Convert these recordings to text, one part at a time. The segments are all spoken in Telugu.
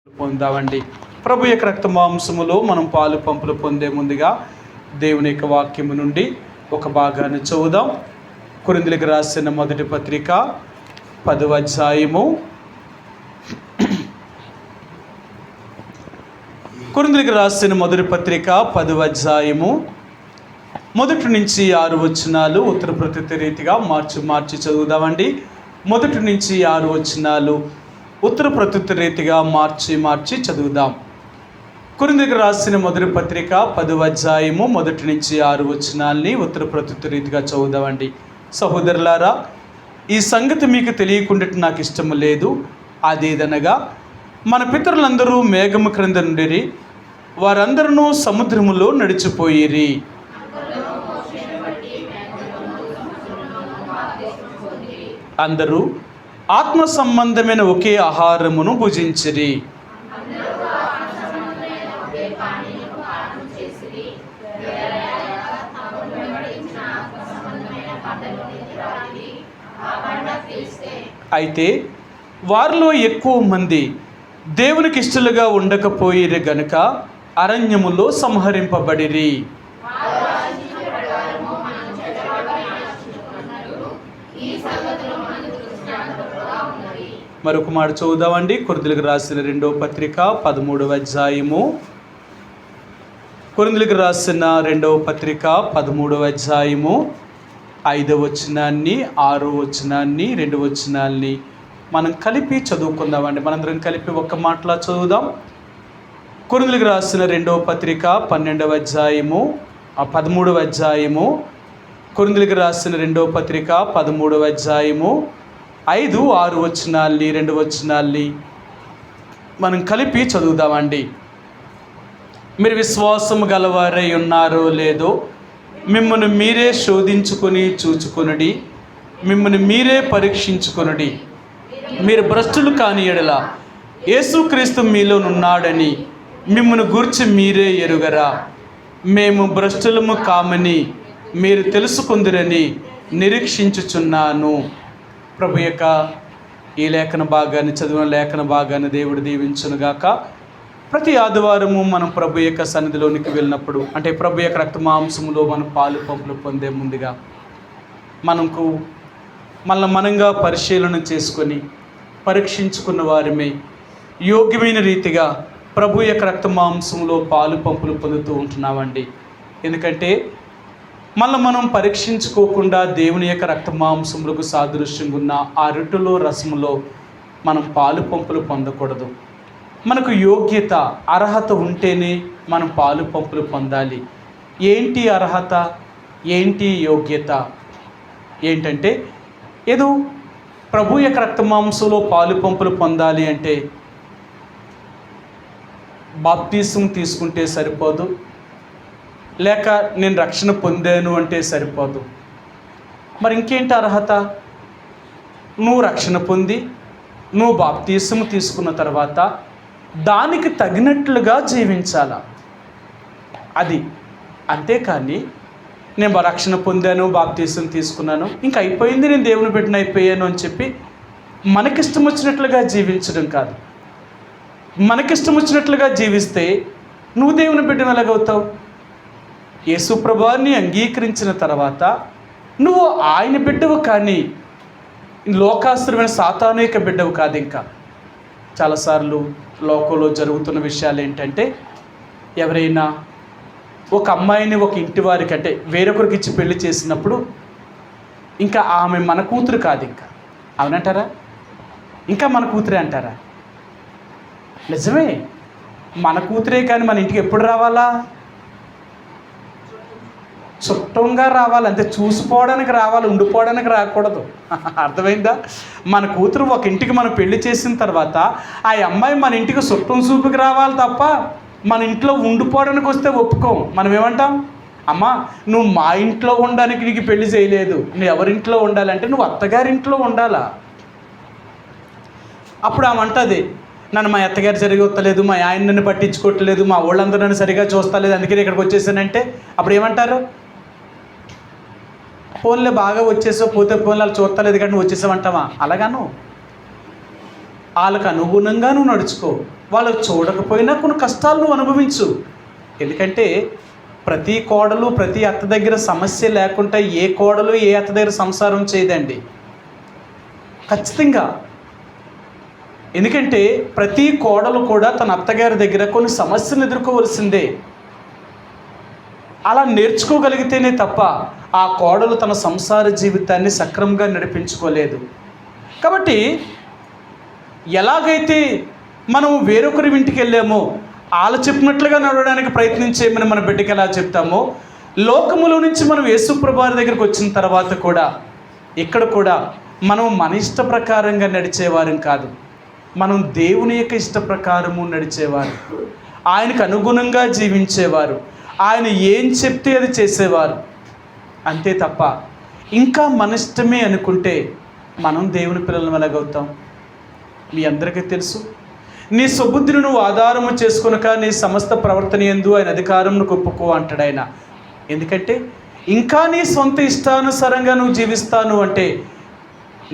పొందామండి. ప్రభు యొక్క రక్త మాంసములో మనం పాలు పంపులు పొందే ముందుగా దేవుని యొక్క వాక్యము నుండి ఒక భాగాన్ని చదువుదాం. కొరింథీయులకు రాసిన మొదటి పత్రిక 10వ అధ్యాయము. కొరింథీయులకు రాసిన మొదటి పత్రిక 10వ అధ్యాయము 1 నుంచి 6 వచనాలు ఉత్తర ప్రత్యుత్తర రీతిగా మార్చి చదువుదామండి. 1 నుంచి 6 వచనాలు ఉత్తర ప్రత్యుత్తర రీతిగా మార్చి చదువుదాం. కొరింథీయులకు రాసిన మొదటి పత్రిక 10వ అధ్యాయము 1 నుంచి 6 వచనాల్ని ఉత్తర ప్రత్యుత్తర రీతిగా చదువుదామండి. సహోదరులారా, ఈ సంగతి మీకు తెలియకుండా నాకు ఇష్టము లేదు. అదేదనగా, మన పితరులందరూ మేఘము క్రింద నుండిరి, వారందరూ సముద్రములో నడిచిపోయిరి. అందరూ ఆత్మ సంబంధమైన ఒకే ఆహారమును భుజించిరి. అయితే వారిలో ఎక్కువ మంది దేవునికి ఇష్టలుగా ఉండకపోయిరి గనుక అరణ్యములో సంహరింపబడిరి. మరొక మాట చదువుదామండి. కొరింథీయులకు రాసిన 2వ పత్రిక 13వ అధ్యాయము. కొరింథీయులకు రాసిన 2వ పత్రిక 13వ అధ్యాయము 5వ వచనాన్ని 6వ వచనాన్ని 2 వచనాల్ని మనం కలిపి చదువుకుందామండి. మనందరం కలిపి ఒక్క మాటలా చదువుదాం. కొరింథీయులకు రాసిన 2వ పత్రిక 12వ అధ్యాయము 13వ అధ్యాయము. కొరింథీయులకు రాసిన 2వ పత్రిక 13వ అధ్యాయము 5, 6 వచనాల్ని 2 వచనాల్ని మనం కలిపి చదువుదామండి. మీరు విశ్వాసము గలవారై ఉన్నారో లేదో మిమ్మల్ని మీరే శోధించుకొని చూచుకొనుడి, మిమ్మల్ని మీరే పరీక్షించుకొనుడి. మీరు భ్రష్టులు కాని ఎడల యేసుక్రీస్తు మీలోనున్నాడని మిమ్మల్ని గూర్చి మీరే ఎరుగరా. మేము భ్రష్టులము కామని మీరు తెలుసుకుందురని నిరీక్షించుచున్నాను. ప్రభు యొక్క ఈ లేఖన భాగాన్ని చదివిన లేఖన భాగాన్ని దేవుడు దీవించునుగాక. ప్రతి ఆదివారము మనం ప్రభు యొక్క సన్నిధిలోనికి వెళ్ళినప్పుడు, అంటే ప్రభు యొక్క రక్త మాంసములో మనం పాలు పంపులు పొందే ముందుగా మనంగా పరిశీలన చేసుకొని పరీక్షించుకున్న వారిమే యోగ్యమైన రీతిగా ప్రభు యొక్క రక్త మాంసములో పాలు పంపులు పొందుతూ ఉంటున్నామండి. ఎందుకంటే మనం పరీక్షించుకోకుండా దేవుని యొక్క రక్త మాంసములకు సాదృశ్యంగా ఉన్న ఆ రొట్టెలో రసములో మనం పాలు పంపులు పొందకూడదు. మనకు యోగ్యత అర్హత ఉంటేనే మనం పాలు పంపులు పొందాలి. ఏంటి అర్హత, ఏంటి యోగ్యత? ఏంటంటే ఏదో ప్రభు యొక్క రక్త మాంసంలో పాలు పంపులు పొందాలి అంటే బాప్తిసం తీసుకుంటే సరిపోదు, లేక నేను రక్షణ పొందాను అంటే సరిపోదు. మరి ఇంకేంటి అర్హత? నువ్వు రక్షణ పొంది నువ్వు బాప్తిసం తీసుకున్న తర్వాత దానికి తగినట్లుగా జీవించాల. అది అంతేకాని నేను రక్షణ పొందాను, బాప్తిసం తీసుకున్నాను, ఇంకా అయిపోయింది, నేను దేవుని బిడ్డను అయిపోయాను అని చెప్పి మనకిష్టం వచ్చినట్లుగా జీవించడం కాదు. మనకిష్టం వచ్చినట్లుగా జీవిస్తే నువ్వు దేవుని బిడ్డను ఎలాగవుతావు? యేసు ప్రభువుని అంగీకరించిన తర్వాత నువ్వు ఆయన బిడ్డవు, కానీ లోకాస్తురమైన సాతాను యొక్క బిడ్డవు కాదు. ఇంకా చాలాసార్లు లోకంలో జరుగుతున్న విషయాలు ఏంటంటే, ఎవరైనా ఒక అమ్మాయిని ఒక ఇంటి వారికి అంటే వేరొకరికి ఇచ్చి పెళ్లి చేసినప్పుడు ఇంకా ఆమె మన కూతురు కాదు. ఇంకా అవునంటారా? ఇంకా మన కూతురే అంటారా? నిజమే, మన కూతురే, కానీ మన ఇంటికి ఎప్పుడు రావాలా? చుట్టంగా రావాలి, అంతే. చూసిపోవడానికి రావాలి, ఉండిపోవడానికి రాకూడదు. అర్థమైందా? మన కూతురు ఒక ఇంటికి మనం పెళ్లి చేసిన తర్వాత ఆ అమ్మాయి మన ఇంటికి చుట్టం చూపుకి రావాలి తప్ప మన ఇంట్లో ఉండిపోవడానికి వస్తే ఒప్పుకోం. మనం ఏమంటాం? అమ్మా, నువ్వు మా ఇంట్లో ఉండడానికి నీకు పెళ్లి చేయలేదు, నువ్వు ఎవరింట్లో ఉండాలంటే నువ్వు అత్తగారింట్లో ఉండాలా. అప్పుడు ఆమె అంటుంది, నన్ను మా అత్తగారు సరిగా వస్తలేదు, మా ఆయన నన్ను పట్టించుకోవట్లేదు, మా వాళ్ళందరూ నన్ను సరిగా చూస్తలేదు, అందుకని ఇక్కడికి వచ్చేసానంటే అప్పుడు ఏమంటారు? ఫోన్లో బాగా వచ్చేసావు, పోతే ఫోన్లో చూస్తలేదు కానీ నువ్వు వచ్చేసావంటావా? అలాగాను వాళ్ళకు అనుగుణంగా నువ్వు నడుచుకో. వాళ్ళు చూడకపోయినా కొన్ని కష్టాలు నువ్వు అనుభవించు. ఎందుకంటే ప్రతి కోడలు ప్రతి అత్త దగ్గర సమస్య లేకుండా ఏ కోడలు ఏ అత్త దగ్గర సంసారం చేయదండి, ఖచ్చితంగా. ఎందుకంటే ప్రతి కోడలు కూడా తన అత్తగారి దగ్గర కొన్ని సమస్యలు ఎదుర్కోవలసిందే. అలా నేర్చుకోగలిగితేనే తప్ప ఆ కోడలు తన సంసార జీవితాన్ని సక్రమంగా నడిపించుకోలేదు. కాబట్టి ఎలాగైతే మనం వేరొకరి ఇంటికి వెళ్ళామో వాళ్ళు చెప్పినట్లుగా నడవడానికి ప్రయత్నించేయమని మన బిడ్డకి ఎలా చెప్తామో, లోకములో నుంచి మనం యేసుప్రభువారి దగ్గరికి వచ్చిన తర్వాత కూడా ఇక్కడ కూడా మనం మన ఇష్ట ప్రకారంగా నడిచేవారం కాదు, మనం దేవుని యొక్క ఇష్ట ప్రకారము నడిచేవారు, ఆయనకు అనుగుణంగా జీవించేవారు, ఆయన ఏం చెప్తే అది చేసేవారు. అంతే తప్ప ఇంకా మన ఇష్టమే అనుకుంటే మనం దేవుని పిల్లలను ఎలాగవుతాం? మీ అందరికీ తెలుసు. నీ సుబుద్ధిని నువ్వు ఆధారము చేసుకొనక నీ సమస్త ప్రవర్తన యందు ఆయన అధికారంను ఒప్పుకో అంటాడు ఆయన. ఎందుకంటే ఇంకా నీ సొంత ఇష్టానుసారంగా నువ్వు జీవిస్తాను అంటే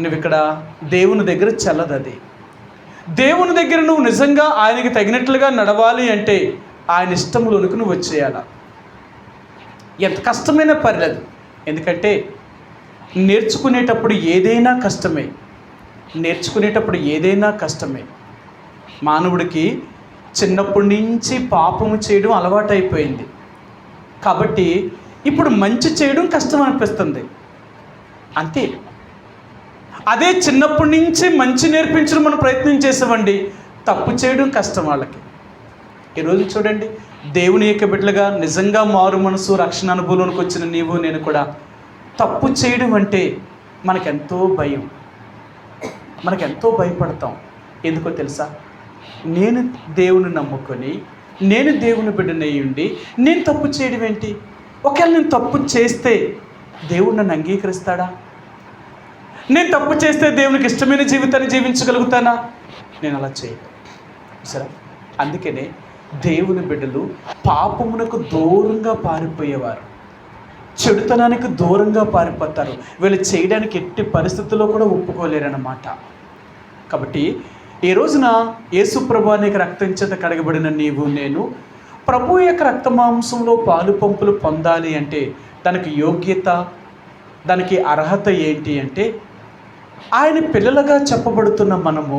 నువ్వు ఇక్కడ దేవుని దగ్గర చెల్లదు. అది దేవుని దగ్గర నువ్వు నిజంగా ఆయనకి తగినట్లుగా నడవాలి అంటే ఆయన ఇష్టంలోనికి నువ్వు వచ్చేయాల. ఎంత కష్టమైనా పర్లేదు, ఎందుకంటే నేర్చుకునేటప్పుడు ఏదైనా కష్టమే. మానవుడికి చిన్నప్పటి నుంచి పాపము చేయడం అలవాటైపోయింది కాబట్టి ఇప్పుడు మంచి చేయడం కష్టం అనిపిస్తుంది, అంతే. అదే చిన్నప్పటి నుంచి మంచి నేర్పించడం మనం ప్రయత్నం చేసామండి, తప్పు చేయడం కష్టం వాళ్ళకి. ఈరోజు చూడండి, దేవుని యొక్క బిడ్డలుగా నిజంగా మారు మనసు రక్షణ అనుభవంలోకి వచ్చిన నీవు నేను కూడా తప్పు చేయడం అంటే మనకెంతో భయం, మనకెంతో భయపడతాం. ఎందుకో తెలుసా? నేను దేవుని నమ్ముకొని నేను దేవుని బిడ్డనయ్యుండి నేను తప్పు చేయడం ఏంటి? ఒకవేళ నేను తప్పు చేస్తే దేవుడు నన్ను అంగీకరిస్తాడా? నేను తప్పు చేస్తే దేవునికి ఇష్టమైన జీవితాన్ని జీవించగలుగుతానా? నేను అలా చేయను. సరే, అందుకనే దేవుని బిడ్డలు పాపమునకు దూరంగా పారిపోయేవారు, చెడుతనానికి దూరంగా పారిపోతారు. వీళ్ళు చేయడానికి ఎట్టి పరిస్థితుల్లో కూడా ఒప్పుకోలేరన్నమాట. కాబట్టి ఈ రోజున యేసుప్రభు నీకు రక్తం చేత కడగబడిన నీవు నేను ప్రభు యొక్క రక్త మాంసంలో పాలు పంపులు పొందాలి అంటే దానికి యోగ్యత, దానికి అర్హత ఏంటి అంటే ఆయన పిల్లలుగా చెప్పబడుతున్న మనము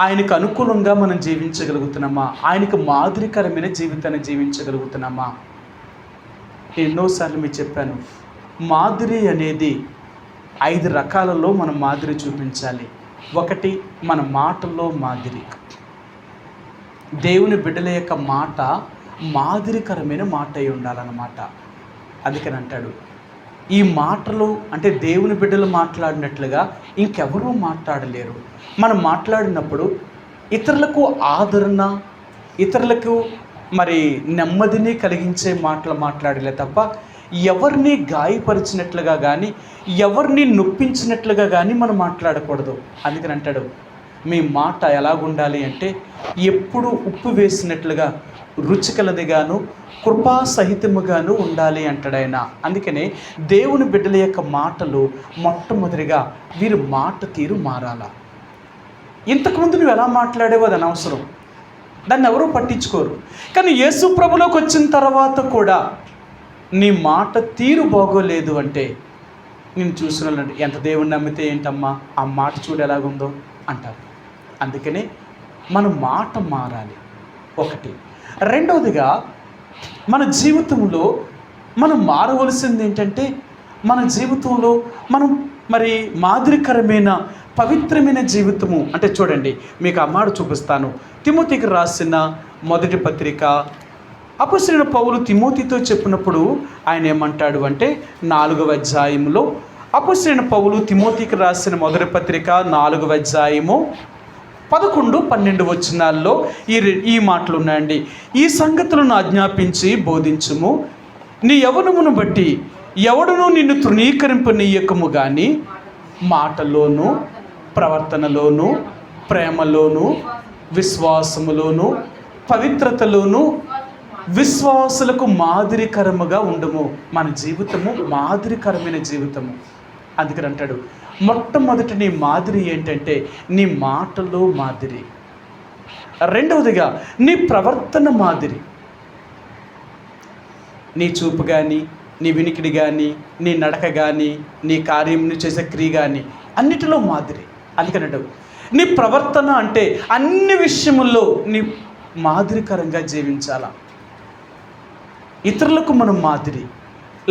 ఆయనకు అనుకూలంగా మనం జీవించగలుగుతున్నామా? ఆయనకు మాదిరికరమైన జీవితాన్ని జీవించగలుగుతున్నామా? ఎన్నోసార్లు మీకు చెప్పాను, మాదిరి అనేది 5 రకాలలో మనం మాదిరి చూపించాలి. ఒకటి, మన మాటల్లో మాదిరి. దేవుని బిడ్డల యొక్క మాట మాదిరికరమైన మాట అయి ఉండాలన్నమాట. అందుకని అంటాడు, ఈ మాటలు అంటే దేవుని బిడ్డలు మాట్లాడినట్లుగా ఇంకెవరూ మాట్లాడలేరు. మనం మాట్లాడినప్పుడు ఇతరులకు ఆదరణ, ఇతరులకు నెమ్మదిని కలిగించే మాటలు మాట్లాడలే తప్ప ఎవరిని గాయపరిచినట్లుగా కానీ ఎవరిని నొప్పించినట్లుగా కానీ మనం మాట్లాడకూడదు. అందుకని అంటాడు, మీ మాట ఎలాగుండాలి అంటే ఎప్పుడు ఉప్పు వేసినట్లుగా రుచికలదిగాను కృపా సహితముగాను ఉండాలి అంటాడు ఆయన. అందుకనే దేవుని బిడ్డల యొక్క మాటలు మొట్టమొదటిగా వీరి మాట తీరు మారాల. ఇంతకుముందు నువ్వు ఎలా మాట్లాడేవో అది అనవసరం, దాన్ని ఎవరూ పట్టించుకోరు. కానీ యేసు ప్రభులోకి వచ్చిన తర్వాత కూడా నీ మాట తీరు బాగోలేదు అంటే నేను చూసిన ఎంత దేవుని నమ్మితే ఏంటమ్మా, ఆ మాట చూడు ఎలాగుందో అంటారు. అందుకనే మన మాట మారాలి ఒకటి. రెండవదిగా మన జీవితంలో మనం మారవలసింది ఏంటంటే మన జీవితంలో మనం మాదిరికరమైన పవిత్రమైన జీవితము అంటే చూడండి, మీకు ఆ మాట చూపిస్తాను. తిమోతికి రాసిన మొదటి పత్రిక అపొస్తలుడైన పౌలు తిమోతితో చెప్పినప్పుడు ఆయన ఏమంటాడు అంటే 4వ అధ్యాయంలో అపొస్తలుడైన పౌలు తిమోతికి రాసిన మొదటి పత్రిక 4వ అధ్యాయము 11-12 వచనాల్లో ఈ మాటలు ఉన్నాయండి. ఈ సంగతులను ఆజ్ఞాపించి బోధించుము, నీ యవ్వనమును బట్టి ఎవడునూ నిన్ను తృణీకరింపనీయకము కానీ మాటలోను ప్రవర్తనలోను ప్రేమలోను విశ్వాసములోను పవిత్రతలోను విశ్వాసులకు మాదిరికరముగా ఉండము. మన జీవితము మాదిరికరమైన జీవితము. అందుకని అంటాడు, మొట్టమొదటి నీ మాదిరి ఏంటంటే నీ మాటలో మాదిరి. రెండవదిగా నీ ప్రవర్తన మాదిరి, నీ చూపు కానీ, నీ వినికిడి కానీ, నీ నడక కానీ, నీ కార్యం చేసే క్రియ కానీ అన్నిటిలో మాదిరి. అందుకనడు నీ ప్రవర్తన అంటే అన్ని విషయముల్లో నీ మాదిరికరంగా జీవించాలా. ఇతరులకు మనం మాదిరి,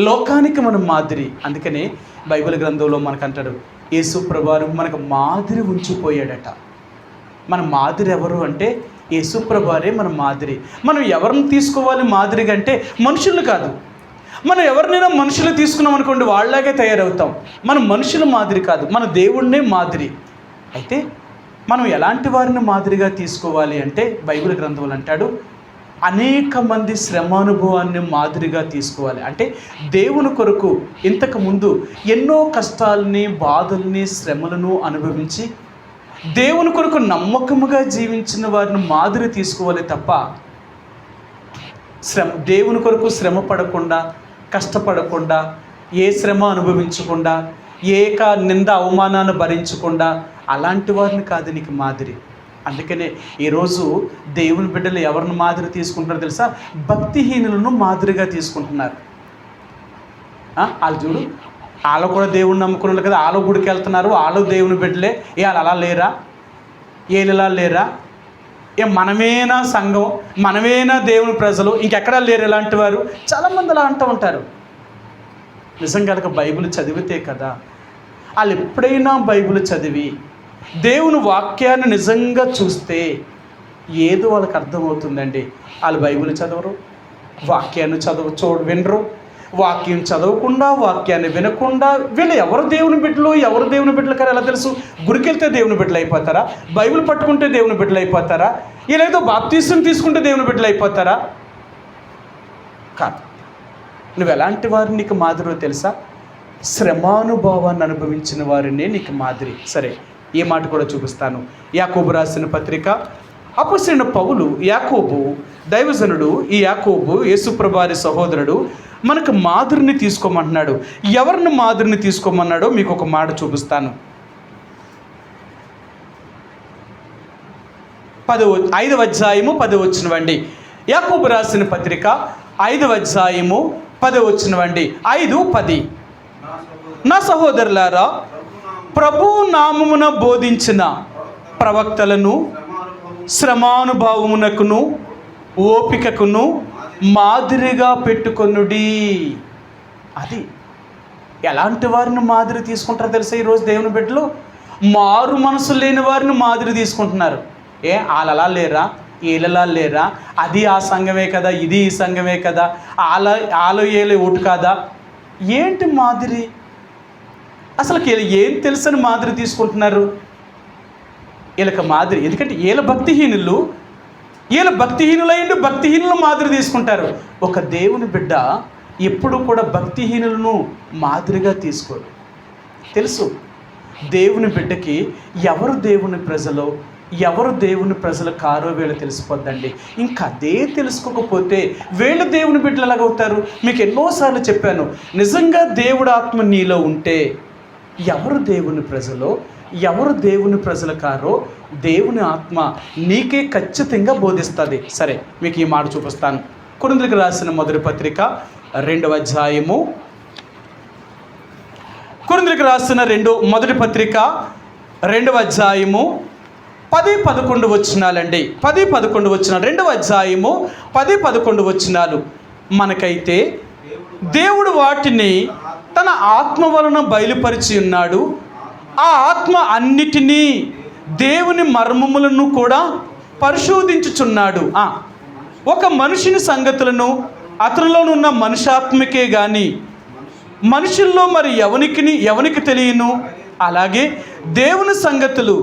లోకానికి మనం మాదిరి. అందుకనే బైబిల్ గ్రంథంలో మనకంటాడు, యేసు ప్రభువారు మనకు మాదిరి ఉంచిపోయాడట. మన మాదిరి ఎవరు అంటే యేసు ప్రభువారే మన మాదిరి. మనం ఎవరిని తీసుకోవాలి మాదిరిగా అంటే మనుషులు కాదు. మనం ఎవరినైనా మనుషులు తీసుకున్నాం అనుకోండి, వాళ్ళలాగే తయారవుతాం. మనం మనుషుల మాదిరి కాదు, మన దేవుణ్ణే మాదిరి. అయితే మనం ఎలాంటి వారిని మాదిరిగా తీసుకోవాలి అంటే బైబిల్ గ్రంథంలో అంటాడు, అనేక మంది శ్రమానుభవాన్ని మాదిరిగా తీసుకోవాలి. అంటే దేవుని కొరకు ఇంతకుముందు ఎన్నో కష్టాలని, బాధల్ని, శ్రమలను అనుభవించి దేవుని కొరకు నమ్మకముగా జీవించిన వారిని మాదిరి తీసుకోవాలి తప్ప దేవుని కొరకు శ్రమ పడకుండా, కష్టపడకుండా, ఏ శ్రమ అనుభవించకుండా, ఏక నింద అవమానాన్ని భరించకుండా అలాంటి వారిని కాదు నీకు మాదిరి. అందుకనే ఈరోజు దేవుని బిడ్డలు ఎవరిని మాదిరి తీసుకుంటున్నారో తెలుసా? భక్తిహీనులను మాదిరిగా తీసుకుంటున్నారు. వాళ్ళు చూడు, వాళ్ళు కూడా దేవుని నమ్ముకున్నారు కదా, వాళ్ళు గుడికి వెళ్తున్నారు, వాళ్ళు దేవుని బిడ్డలే, వాళ్ళు అలా లేరా, ఏళ్ళలా లేరా, మనమేనా సంఘం, మనమేనా దేవుని ప్రజలు, ఇంకెక్కడా లేరు ఇలాంటి వారు. చాలామంది అలా అంటూ ఉంటారు. నిజంగా బైబిల్ చదివితే కదా, వాళ్ళు ఎప్పుడైనా బైబిల్ చదివి దేవుని వాక్యాన్ని నిజంగా చూస్తే ఏదో వాళ్ళకి అర్థమవుతుందండి. వాళ్ళు బైబిల్ చదవరు, వాక్యాన్ని వినరు, వాక్యం చదవకుండా, వాక్యాన్ని వినకుండా వీళ్ళు ఎవరు దేవుని బిడ్డలు కానీ ఎలా తెలుసు? గుడికి వెళ్తే దేవుని బిడ్డలు అయిపోతారా? బైబిల్ పట్టుకుంటే దేవుని బిడ్డలు అయిపోతారా? వీళ్ళేదో బాప్తీసం తీసుకుంటే దేవుని బిడ్డలు అయిపోతారా? కాదు. నువ్వు ఎలాంటి వారిని నీకు మాదిరో తెలుసా? శ్రమానుభవాన్ని అనుభవించిన వారినే నీకు మాదిరి. సరే, ఈ మాట కూడా చూపిస్తాను. యాకోబు రాసిన పత్రిక, అపొస్తలుడైన పౌలు, యాకోబు దైవజనుడు, ఈ యాకోబు యేసుప్రభువారి సహోదరుడు, మనకు మాదిరిని తీసుకోమంటున్నాడు. ఎవరిని మాదిరిని తీసుకోమన్నాడో మీకు ఒక మాట చూపిస్తాను. 5వ అధ్యాయము 10వ వచనమండి. యాకోబు రాసిన పత్రిక 5వ అధ్యాయము 10వ వచనమండి. 5:10. నా సహోదరులారా, ప్రభు నామమున బోధించిన ప్రవక్తలను శ్రమానుభవమునకును ఓపికకును మాదిరిగా పెట్టుకొనుడి. అది ఎలాంటి వారిని మాదిరి తీసుకుంటారో తెలుసా? ఈరోజు దేవుని బిడ్డలు మారు మనసు లేని వారిని మాదిరి తీసుకుంటున్నారు. వాళ్ళలా లేరా, వీళ్ళలా లేరా, అది ఆ సంఘమే కదా, ఇది ఈ సంఘమే కదా, ఆలో ఏలే ఓటు కాదా, ఏంటి మాదిరి? అసలు ఏం తెలుసని మాదిరి తీసుకుంటున్నారు? వీళ్ళకి మాదిరి ఎందుకంటే వీళ్ళ భక్తిహీనులైండు భక్తిహీనులు మాదిరి తీసుకుంటారు. ఒక దేవుని బిడ్డ ఎప్పుడు కూడా భక్తిహీనులను మాదిరిగా తీసుకోరు. తెలుసు దేవుని బిడ్డకి ఎవరు దేవుని ప్రజలో, ఎవరు దేవుని ప్రజలు కారో వీళ్ళు తెలిసిపోద్దండి. ఇంకా అదే తెలుసుకోకపోతే వీళ్ళు దేవుని బిడ్డలు ఎలాగవుతారు? మీకు ఎన్నోసార్లు చెప్పాను, నిజంగా దేవుడు ఆత్మ నీలో ఉంటే ఎవరు దేవుని ప్రజలో, ఎవరు దేవుని ప్రజలు కారో దేవుని ఆత్మ నీకే ఖచ్చితంగా బోధిస్తుంది. సరే, మీకు ఈ మాట చూపిస్తాను. కొరింథీయులకు రాసిన మొదటి పత్రిక 2వ అధ్యాయము, కొరింథీయులకు రాసిన మొదటి పత్రిక 2వ అధ్యాయము 10-11 వచనాలండి. 10-11 వచనాలు. 2వ అధ్యాయము 10-11 వచనాలు. మనకైతే దేవుడు వాటిని తన ఆత్మ వలన బయలుపరిచి ఉన్నాడు. ఆ ఆత్మ అన్నిటినీ, దేవుని మర్మములను కూడా పరిశోధించుచున్నాడు. ఒక మనిషిని సంగతులను అతనిలోనున్న మనుషాత్మకే కానీ మనుషుల్లో మరి ఎవనికి తెలియను. అలాగే దేవుని సంగతులు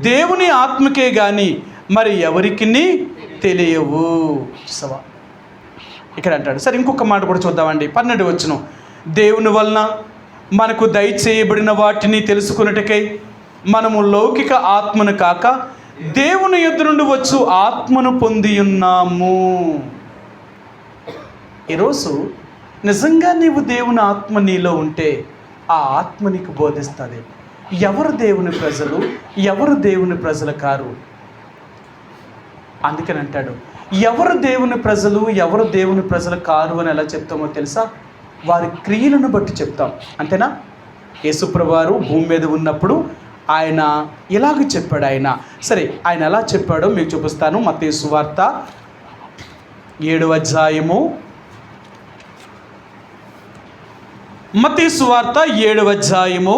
దేవుని ఆత్మకే కానీ మరి ఎవరికి తెలియవు. ఇక్కడ అంటాడు. సరే, ఇంకొక మాట కూడా చూద్దామండి. 12వ వచనం. దేవుని వలన మనకు దయచేయబడిన వాటిని తెలుసుకున్నట్టుకై మనము లౌకిక ఆత్మను కాక దేవుని యొద్ద నుండి వచ్చు ఆత్మను పొంది ఉన్నాము. ఈరోజు నిజంగా నీవు దేవుని ఆత్మ నీలో ఉంటే ఆ ఆత్మ నీకు బోధిస్తుంది ఎవరు దేవుని ప్రజలు, ఎవరు దేవుని ప్రజలు కారు. అందుకని అంటాడు, ఎవరు దేవుని ప్రజలు ఎవరు దేవుని ప్రజలు కారు అని ఎలా చెప్తామో తెలుసా? వారి క్రియలను బట్టి చెప్తాం. అంతేనా? యేసుప్రభువారు భూమి మీద ఉన్నప్పుడు ఆయన ఇలాగ చెప్పాడు. సరే, ఆయన ఎలా చెప్పాడో మీకు చూపిస్తాను. మత్తయి సువార్త 7వ అధ్యాయము, మత్తయి సువార్త 7వ అధ్యాయము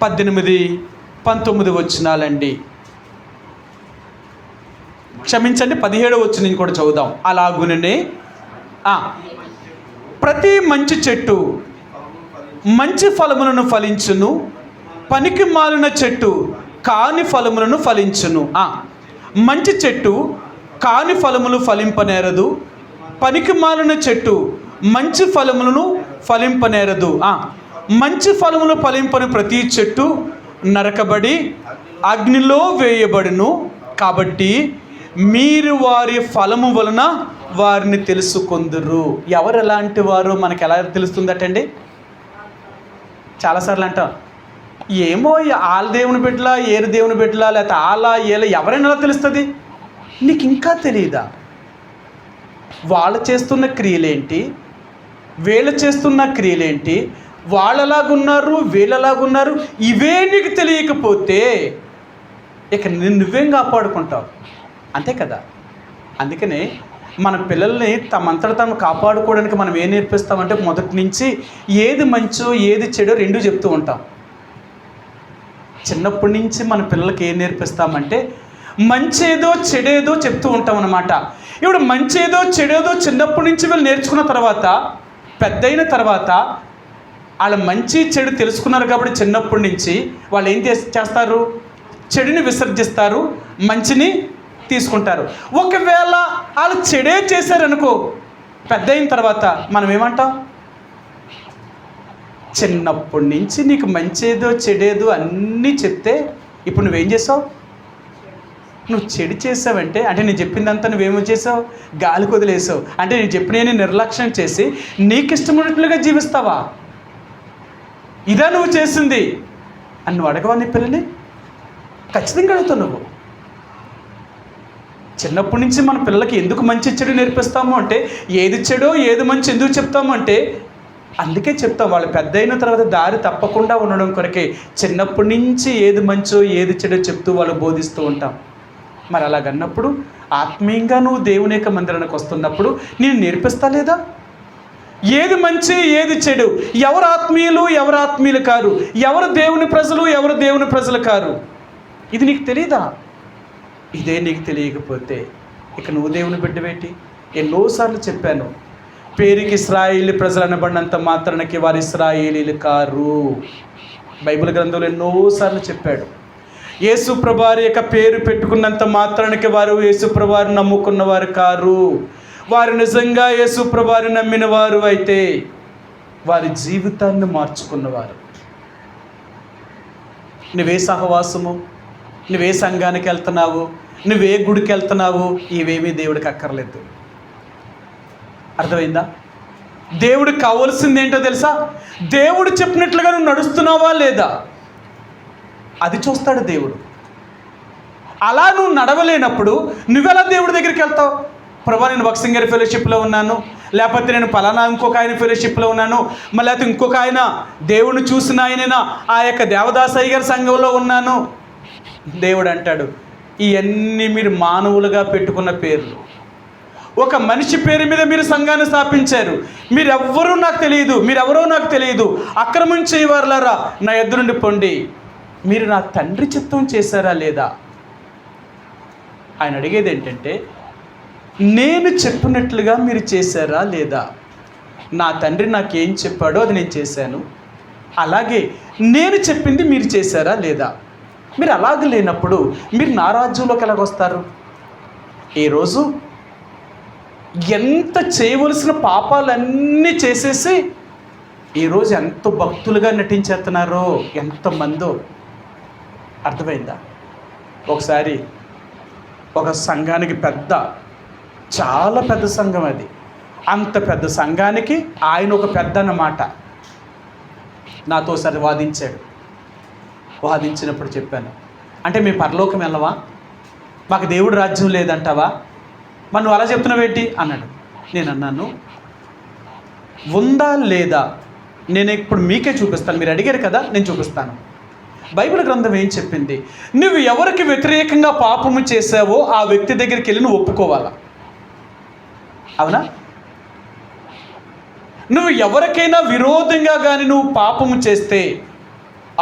18-19 వచనాలండి. క్షమించండి, 17వ వచనం కూడా చదువుదాం. అలాగుననే ప్రతి మంచి చెట్టు మంచి ఫలములను ఫలించును, పనికి మాలిన చెట్టు కాని ఫలములను ఫలించును. మంచి చెట్టు కాని ఫలములు ఫలింపనేరదు, పనికి మాలిన చెట్టు మంచి ఫలములను ఫలింపనేరదు. మంచి ఫలములు ఫలింపని ప్రతి చెట్టు నరకబడి అగ్నిలో వేయబడును. కాబట్టి మీరు వారి ఫలము వలన వారిని తెలుసుకొందురు. ఎవరు ఎలాంటి వారు మనకు ఎలా తెలుస్తుందటండి? చాలాసార్లు అంటాం, ఏమో వాళ్ళ దేవుని బిడ్డలా, ఏరు దేవుని బిడ్డలా, లేకపోతే ఆలా ఏలా, ఎవరైనా ఎలా తెలుస్తుంది? నీకు ఇంకా తెలియదా? వాళ్ళు చేస్తున్న క్రియలేంటి, వీళ్ళు చేస్తున్న క్రియలేంటి, వాళ్ళలాగున్నారు వీళ్ళలాగున్నారు, ఇవే నీకు తెలియకపోతే ఇక నువ్వేం కాపాడుకుంటావు? అంతే కదా. అందుకనే మన పిల్లల్ని తమంతట తాము కాపాడుకోవడానికి మనం ఏం నేర్పిస్తామంటే, మొదటి నుంచి ఏది మంచో ఏది చెడో రెండూ చెప్తూ ఉంటాం. చిన్నప్పటి నుంచి మన పిల్లలకి ఏం నేర్పిస్తామంటే మంచేదో చెడేదో చెప్తూ ఉంటాం అన్నమాట. ఇప్పుడు మంచేదో చెడేదో చిన్నప్పటి నుంచి వీళ్ళు నేర్చుకున్న తర్వాత, పెద్దయిన తర్వాత వాళ్ళ మంచి చెడు తెలుసుకున్నారు కాబట్టి చిన్నప్పటి నుంచి వాళ్ళు ఏం చేస్తారు? చెడుని విసర్జిస్తారు, మంచిని తీసుకుంటారు. ఒకవేళ వాళ్ళు చెడే చేశారనుకో, పెద్ద అయిన తర్వాత మనం ఏమంటాం? చిన్నప్పటి నుంచి నీకు మంచేదో చెడేదో అన్నీ చెప్తే ఇప్పుడు నువ్వేం చేసావు? నువ్వు చెడు చేసావంటే, అంటే నేను చెప్పిందంతా నువ్వేమో చేసావు? గాలికి వదిలేసావు. అంటే నేను చెప్పిన నిర్లక్ష్యం చేసి నీకు ఇష్టమైనట్లుగా జీవిస్తావా? ఇదా నువ్వు చేసింది అని నువ్వు అడగవా? నీ పిల్లని ఖచ్చితంగా అడుగుతావు. నువ్వు చిన్నప్పటి నుంచి మన పిల్లలకి ఎందుకు మంచి చెడు నేర్పిస్తాము అంటే, ఏది చెడో ఏది మంచి ఎందుకు చెప్తాము అంటే అందుకే చెప్తాం. వాళ్ళు పెద్ద అయిన తర్వాత దారి తప్పకుండా ఉండడం కొరకే చిన్నప్పటి నుంచి ఏది మంచో ఏది చెడో చెప్తూ వాళ్ళు బోధిస్తూ ఉంటాం. మరి అలాగన్నప్పుడు ఆత్మీయంగా నువ్వు దేవుని యొక్క మందిరానికి వస్తున్నప్పుడు నేను నేర్పిస్తా లేదా? ఏది మంచి ఏది చెడు, ఎవరు ఆత్మీయులు ఎవరు ఆత్మీయులు కారు, ఎవరు దేవుని ప్రజలు ఎవరు దేవుని ప్రజలు కారు, ఇది నీకు తెలీదా? ఇదే నీకు తెలియకపోతే ఇక నువ్వు దేవుని బిడ్డవేంటి? ఎన్నోసార్లు చెప్పాను, పేరుకి ఇశ్రాయేలీ ప్రజలు అనబడినంత మాత్రానికి వారు ఇశ్రాయేలీలు కారు. బైబిల్ గ్రంథంలో ఎన్నోసార్లు చెప్పాడు. యేసు ప్రభువారి యొక్క పేరు పెట్టుకున్నంత మాత్రానికి వారు యేసు ప్రభువారిని నమ్ముకున్నవారు కారు. వారు నిజంగా యేసు ప్రభువారిని నమ్మిన వారు అయితే వారి జీవితాన్ని మార్చుకున్నవారు. నువ్వే సహవాసము, నువ్వే సంఘానికి వెళ్తున్నావు, నువ్వే గుడికి వెళ్తున్నావు, ఇవేమీ దేవుడికి అక్కర్లేదు. అర్థమైందా? దేవుడికి కావాల్సింది ఏంటో తెలుసా? దేవుడు చెప్పినట్లుగా నువ్వు నడుస్తున్నావా లేదా, అది చూస్తాడు దేవుడు. అలా నువ్వు నడవలేనప్పుడు నువ్వెలా దేవుడి దగ్గరికి వెళ్తావు? ప్రభా, నేను భక్సింగ్ గారి ఫెలోషిప్లో ఉన్నాను, లేకపోతే నేను పలానా ఇంకొక ఆయన ఫెలోషిప్లో ఉన్నాను, మళ్ళీ లేకపోతే ఇంకొక ఆయన దేవుడిని చూసిన ఆయనైనా ఆ యొక్క దేవదాసయ్య గారి సంఘంలో ఉన్నాను. దేవుడు అంటాడు, ఇవన్నీ మీరు మానవులుగా పెట్టుకున్న పేర్లు. ఒక మనిషి పేరు మీద మీరు సంఘాన్ని స్థాపించారు. మీరెవ్వరూ నాకు తెలియదు, మీరెవరో నాకు తెలియదు, అక్రమం చేయవారులారా నా ఎదురు నుండి పొండి. మీరు నా తండ్రి చిత్తం చేశారా లేదా? ఆయన అడిగేది ఏంటంటే, నేను చెప్పినట్లుగా మీరు చేశారా లేదా? నా తండ్రి నాకేం చెప్పాడో అది నేను చేశాను, అలాగే నేను చెప్పింది మీరు చేశారా లేదా? మీరు అలాగ లేనప్పుడు మీరు నా రాజ్యంలోకి ఎలాగొస్తారు? ఈరోజు ఎంత చేయవలసిన పాపాలన్నీ చేసేసి ఈరోజు ఎంత భక్తులుగా నటించేస్తున్నారో ఎంతమందో. అర్థమైందా? ఒకసారి ఒక సంఘానికి చాలా పెద్ద సంఘం అది, అంత పెద్ద సంఘానికి ఆయన ఒక పెద్ద అన్నమాట. నాతో ఒకసారి వాదించినప్పుడు చెప్పాను, అంటే మేము పరలోకం వెళ్ళవా? మాకు దేవుడు రాజ్యం లేదంటావా? మరి నువ్వు అలా చెప్తున్నావేంటి అన్నాడు. నేను అన్నాను, ఉందా లేదా నేను ఇప్పుడు మీకే చూపిస్తాను. మీరు అడిగారు కదా, నేను చూపిస్తాను. బైబిల్ గ్రంథం ఏం చెప్పింది? నువ్వు ఎవరికి వ్యతిరేకంగా పాపము చేసావో ఆ వ్యక్తి దగ్గరికి వెళ్ళి నువ్వు ఒప్పుకోవాలా, అవునా? నువ్వు ఎవరికైనా విరోధంగా కానీ నువ్వు పాపము చేస్తే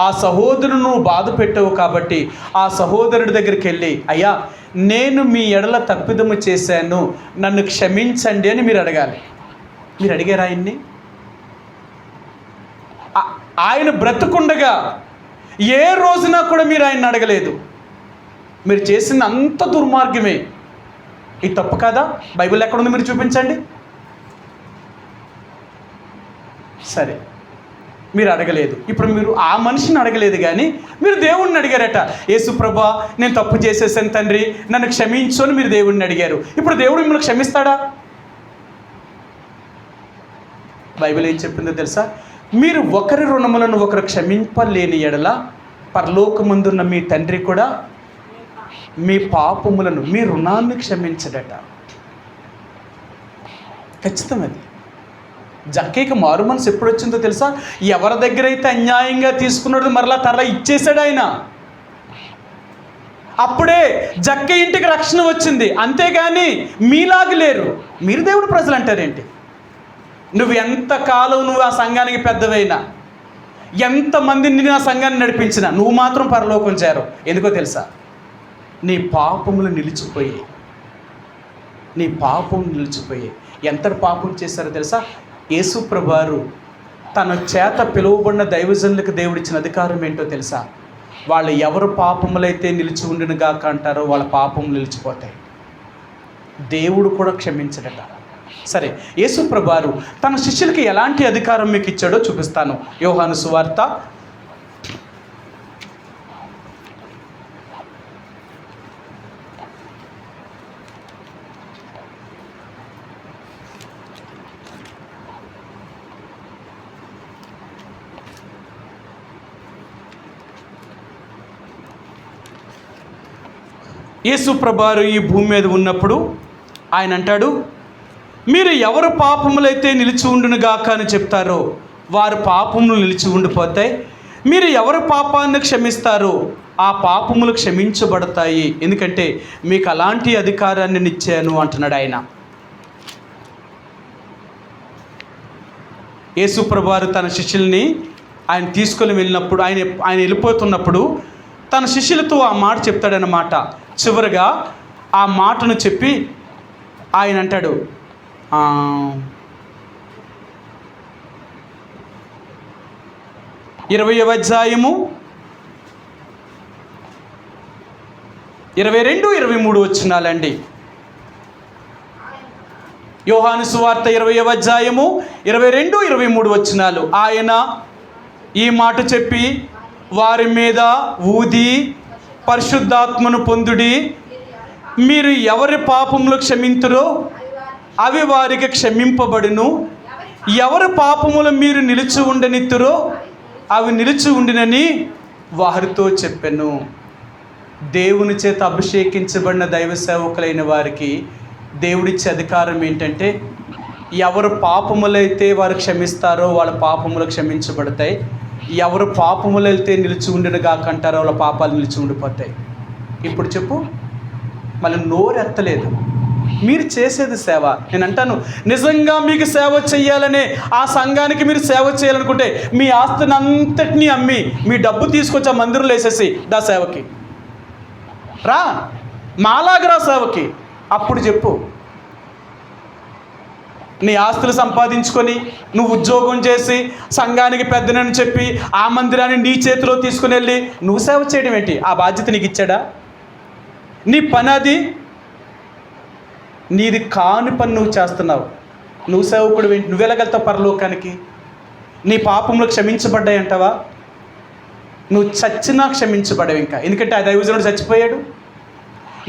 ఆ సహోదరుని నువ్వు బాధ పెట్టావు కాబట్టి ఆ సహోదరుడి దగ్గరికి వెళ్ళి, అయ్యా నేను మీ ఎడల తప్పిదము చేశాను, నన్ను క్షమించండి అని మీరు అడగాలి. మీరు అడిగారు ఆయన్ని? ఆయన బ్రతుకుండగా ఏ రోజున కూడా మీరు ఆయన్ని అడగలేదు. మీరు చేసిన అంత దుర్మార్గమే. ఇది తప్పు కాదా? బైబిల్ ఎక్కడుంది మీరు చూపించండి. సరే, మీరు అడగలేదు. ఇప్పుడు మీరు ఆ మనిషిని అడగలేదు కానీ మీరు దేవుణ్ణి అడిగారట. యేసు ప్రభా, నేను తప్పు చేసేసాను తండ్రి, నన్ను క్షమించు అని మీరు దేవుణ్ణి అడిగారు. ఇప్పుడు దేవుడు మిమ్మల్ని క్షమిస్తాడా? బైబిల్ ఏం చెప్పిందో తెలుసా? మీరు ఒకరి రుణములను ఒకరు క్షమింపలేని ఎడల పరలోకమందున్న మీ తండ్రి కూడా మీ పాపములను, మీ రుణాన్ని క్షమించడట. ఖచ్చితం అది. జక్కయ్యకి మారు మనసు ఎప్పుడు వచ్చిందో తెలుసా? ఎవరి దగ్గర అయితే అన్యాయంగా తీసుకున్నాడో మరలా తరలా ఇచ్చేసాడు ఆయన. అప్పుడే జక్కయ్య ఇంటికి రక్షణ వచ్చింది. అంతేగాని మీలాగా లేరు. మీరు దేవుడు ప్రజలు అంటారేంటి? నువ్వు ఎంతకాలం నువ్వు ఆ సంఘానికి పెద్దవైనా, ఎంతమందిని ఆ సంఘాన్ని నడిపించినా నువ్వు మాత్రం పరలోకం చేరు. ఎందుకో తెలుసా? నీ పాపములు నిలిచిపోయాయి. నీ పాపం నిలిచిపోయాయి. ఎంతటి పాపం చేశారో తెలుసా? యేసు ప్రభువారు తన చేత పిలువబడిన దైవజనులకు దేవుడిచ్చిన అధికారం ఏంటో తెలుసా? వాళ్ళు ఎవరు పాపములైతే నిలిచి ఉండినగాక అంటారో వాళ్ళ పాపములు నిలిచిపోతాయి. దేవుడు కూడా క్షమించడట. సరే, యేసు ప్రభువారు తన శిష్యులకి ఎలాంటి అధికారం మీకు ఇచ్చాడో చూపిస్తాను. యోహాను సువార్త 20 యేసు ప్రభువారు ఈ భూమి మీద ఉన్నప్పుడు ఆయన అంటాడు, మీరు ఎవరు పాపములైతే నిలిచి ఉండునుగాక అని చెప్తారో వారు పాపములు నిలిచి ఉండిపోతాయి. మీరు ఎవరు పాపాన్ని క్షమిస్తారో ఆ పాపములు క్షమించబడతాయి. ఎందుకంటే మీకు అలాంటి అధికారాన్ని ఇచ్చాను అంటున్నాడు ఆయన. యేసు ప్రభువారు తన శిష్యుల్ని ఆయన తీసుకొని వెళ్ళినప్పుడు, ఆయన వెళ్ళిపోతున్నప్పుడు తన శిష్యులతో ఆ మాట చెప్తాడన్నమాట. చివరిగా ఆ మాటను చెప్పి ఆయన అంటాడు, 20వ అధ్యాయము 22, 23 వచనాలండి. యోహాను సువార్త 20వ అధ్యాయము 22, 23 వచనాలు. ఆయన ఈ మాట చెప్పి వారి మీద ఊది, పరిశుద్ధాత్మను పొందుడి. మీరు ఎవరి పాపములు క్షమింతురో అవి వారికి క్షమింపబడును. ఎవరి పాపములు మీరు నిలిచి ఉండనిత్తురో అవి నిలిచి ఉండినని వారితో చెప్పెను. దేవుని చేత అభిషేకించబడిన దైవ సేవకులైన వారికి దేవుడిచ్చే అధికారం ఏంటంటే, ఎవరు పాపములైతే వారు క్షమిస్తారో వాళ్ళ పాపములు క్షమించబడతాయి. ఎవరు పాపములైతే నిలిచి ఉండినగాకంటారో వాళ్ళ పాపాలు నిలిచి ఉండిపోతాయి. ఇప్పుడు చెప్పు, మళ్ళీ నోరెత్తలేదు. మీరు చేసేది సేవ. నేను అంటాను, నిజంగా మీకు సేవ చేయాలనే ఆ సంఘానికి మీరు సేవ చేయాలనుకుంటే మీ ఆస్తిని అంతటినీ అమ్మి మీ డబ్బు తీసుకొచ్చి ఆ మందిరంలో వేసేసి దా సేవకి రా, మాలాగరా సేవకి. అప్పుడు చెప్పు. నీ ఆస్తులు సంపాదించుకొని నువ్వు ఉద్యోగం చేసి సంఘానికి పెద్దనని చెప్పి ఆ మందిరాన్ని నీ చేతిలో తీసుకుని వెళ్ళి నువ్వు సేవ చేయడం ఏంటి? ఆ బాధ్యత నీకు ఇచ్చాడా? నీ పని అది. నీది కాని పని నువ్వు చేస్తున్నావు. నువ్వు సేవకుడు ఏంటి? నువ్వు వెళ్ళగలుగుతావు పరలోకానికి? నీ పాపములు క్షమించబడ్డాయి అంటావా? నువ్వు చచ్చినా క్షమించబడవు ఇంకా. ఎందుకంటే ఆ దైవజనుడు చచ్చిపోయాడు.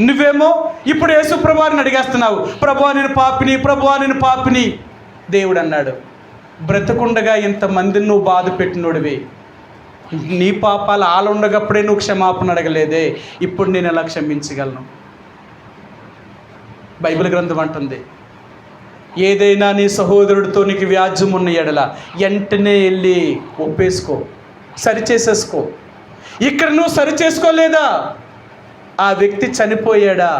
నువ్వేమో ఇప్పుడు యేసు ప్రభువారిని అడిగేస్తున్నావు, ప్రభువా నేను పాపిని, ప్రభువా నేను పాపిని. దేవుడు అన్నాడు, బ్రతకుండగా ఇంతమందిని నువ్వు బాధ పెట్టినోడివి, నీ పాపాలు ఆలుండగప్పుడే నువ్వు క్షమాపణ అడగలేదే, ఇప్పుడు నేను ఎలా క్షమించగలను? బైబిల్ గ్రంథం అంటుంది, ఏదైనా నీ సహోదరుడితో నీకు వ్యాజ్యం ఉన్న ఎడల వెంటనే వెళ్ళి ఒప్పేసుకో, సరిచేసేసుకో. ఇక్కడ నువ్వు సరి చేసుకోలేదా, ఆ వ్యక్తి చనిపోయాడా,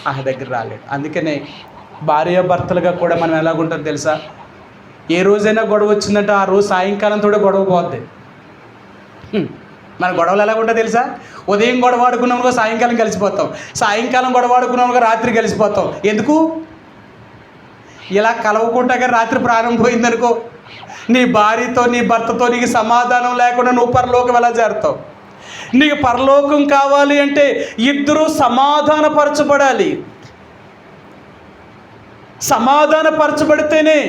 ఆ దగ్గర రాలేడు. అందుకనే భార్యాభర్తలుగా కూడా మనం ఎలాగుంటుందో తెలుసా, ఏ రోజైనా గొడవ వచ్చిందంటే ఆ రోజు సాయంకాలంతో గొడవ పోద్ది. మన గొడవలు ఎలా ఉంటుందో తెలుసా, ఉదయం గొడవ ఆడుకున్నాముగా సాయంకాలం కలిసిపోతాం, సాయంకాలం గొడవ ఆడుకున్నాముగా రాత్రి కలిసిపోతాం. ఎందుకు? ఇలా కలవకుంటాగా రాత్రి ప్రారంభమైందనుకో, నీ భార్యతో నీ భర్తతో నీకు సమాధానం లేకుండా నువ్వు పరలోకం ఎలా చేరుతావు? నీకు పరలోకం కావాలి అంటే ఇద్దరూ సమాధానపరచబడాలి. సమాధానపరచబడితేనే,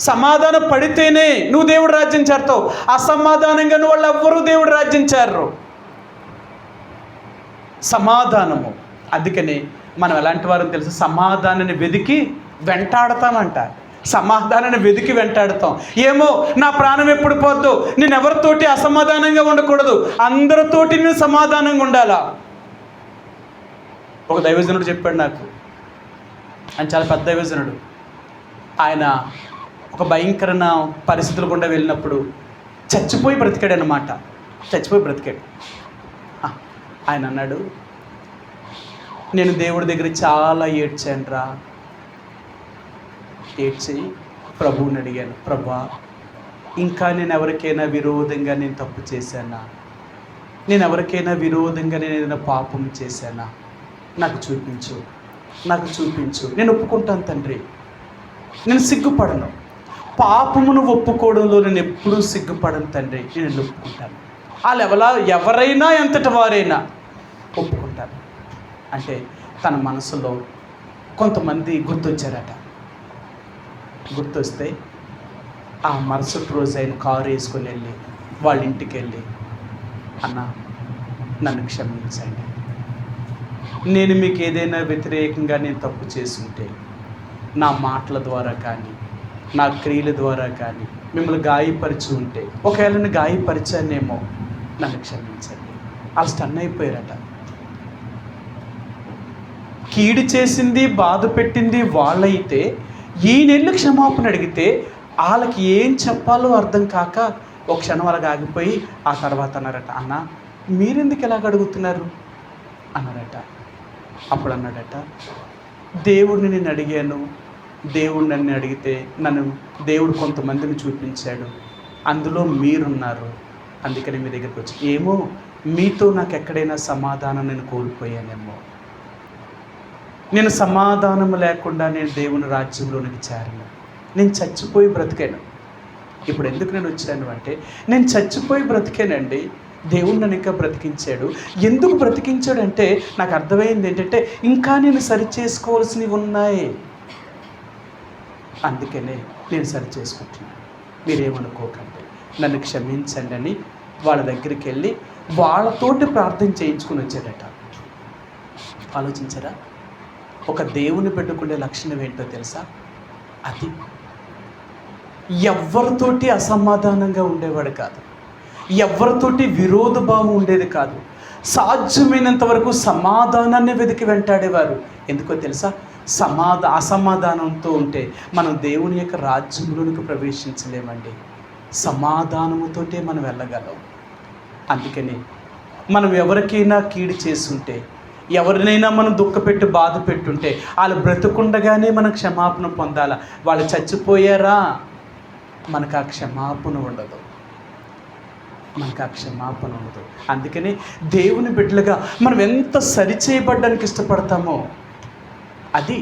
సమాధాన పడితేనే నువ్వు దేవుడు రాజ్యం చేరుతావు. అసమాధానంగా నువ్వు వాళ్ళు ఎవ్వరూ దేవుడు రాజ్యం చేరరు. సమాధానము. అందుకని మనం ఎలాంటి వారని తెలుసు, సమాధానాన్ని వెతికి వెంటాడతామంట. సమాధానాన్ని వెతికి వెంటాడతాం. ఏమో నా ప్రాణం ఎప్పుడు పోద్దు, నేను ఎవరితోటి అసమాధానంగా ఉండకూడదు, అందరితోటి నేను సమాధానంగా ఉండాలా. ఒక దైవజనుడు చెప్పాడు నాకు, ఆయన చాలా పెద్ద దైవజనుడు. ఆయన ఒక భయంకరమైన పరిస్థితులు గుండా వెళ్ళినప్పుడు చచ్చిపోయి బ్రతికాడు అన్నమాట. చచ్చిపోయి బ్రతికాడు. ఆయన అన్నాడు, నేను దేవుడి దగ్గర చాలా ఏడ్చానురా. ఏడ్చి ప్రభువుని అడిగాను, ప్రభా ఇంకా నేను ఎవరికైనా విరోధంగా నేను తప్పు చేశానా, నేను ఎవరికైనా విరోధంగా నేను ఏదైనా పాపం చేశానా, నాకు చూపించు, నాకు చూపించు. నేను ఒప్పుకుంటాను తండ్రి, నేను సిగ్గుపడను. పాపమును ఒప్పుకోవడంలో నేను ఎప్పుడూ సిగ్గుపడను తండ్రి, నేను ఒప్పుకుంటాను. వాళ్ళు ఎవరైనా ఎంతటి వారైనా ఒప్పుకుంటాను అంటే తన మనసులో కొంతమంది గుర్తొచ్చారట. గుర్తొస్తే ఆ మరుసటి రోజు ఆయన కారు వేసుకొని వెళ్ళి వాళ్ళ ఇంటికి వెళ్ళి, అన్న నన్ను క్షమించండి, నేను మీకు ఏదైనా వ్యతిరేకంగా నేను తప్పు చేసుంటే, నా మాటల ద్వారా కానీ నా క్రియల ద్వారా కానీ మిమ్మల్ని గాయపరిచి ఉంటే, ఒకవేళ నేను గాయపరిచానేమో, నన్ను క్షమించండి. వాళ్ళు స్టన్ అయిపోయారట. కీడు చేసింది బాధ పెట్టింది వాళ్ళైతే ఈయనెళ్ళు క్షమాపణ అడిగితే వాళ్ళకి ఏం చెప్పాలో అర్థం కాక ఒక క్షణం అలాగ ఆగిపోయి ఆ తర్వాత అన్నారట, అన్న మీరెందుకు ఎలాగ అడుగుతున్నారు అన్నారట. అప్పుడు అన్నాడట, దేవుడిని నేను అడిగాను, దేవుడు నన్ను అడిగితే నన్ను దేవుడు కొంతమందిని చూపించాడు, అందులో మీరున్నారు, అందుకని మీ దగ్గరికి వచ్చి, ఏమో మీతో నాకు ఎక్కడైనా సమాధానం నేను కోల్పోయానేమో, నేను సమాధానం లేకుండా నేను దేవుని రాజ్యంలోనికి చేరాను, నేను చచ్చిపోయి బ్రతికాను. ఇప్పుడు ఎందుకు నేను వచ్చాను అంటే, నేను చచ్చిపోయి బ్రతికానండి, దేవుడు నన్ను ఇంకా బ్రతికించాడు. ఎందుకు బ్రతికించాడు అంటే నాకు అర్థమైంది ఏంటంటే, ఇంకా నేను సరి చేసుకోవాల్సినవి ఉన్నాయి, అందుకనే నేను సరి చేసుకుంటున్నాను, మీరేమనుకోకండి, నన్ను క్షమించండి అని వాళ్ళ దగ్గరికి వెళ్ళి వాళ్ళతోటి ప్రార్థన చేయించుకుని వచ్చాడట. ఆలోచించారా? ఒక దేవుని పెట్టుకునే లక్షణం ఏంటో తెలుసా? అది ఎవరితోటి అసమాధానంగా ఉండేవాడు కాదు, ఎవరితోటి విరోధ భావం ఉండేది కాదు, సాధ్యమైనంత వరకు సమాధానాన్ని వెతికి వెంటాడేవారు. ఎందుకో తెలుసా? అసమాధానంతో ఉంటే మనం దేవుని యొక్క రాజ్యంలోనికి ప్రవేశించలేమండి. సమాధానముతోటే మనం వెళ్ళగలం. అందుకని మనం ఎవరికైనా కీడు చేస్తుంటే, ఎవరినైనా మనం దుఃఖపెట్టి బాధ పెట్టుంటే, వాళ్ళు బ్రతుకుండగానే మనం క్షమాపణ పొందాలా. వాళ్ళు చచ్చిపోయారా, మనకు ఆ క్షమాపణ ఉండదు, మనకు ఆ క్షమాపణ ఉండదు. అందుకని దేవుని బిడ్డలుగా మనం ఎంత సరిచేయబడ్డానికి ఇష్టపడతామో, అది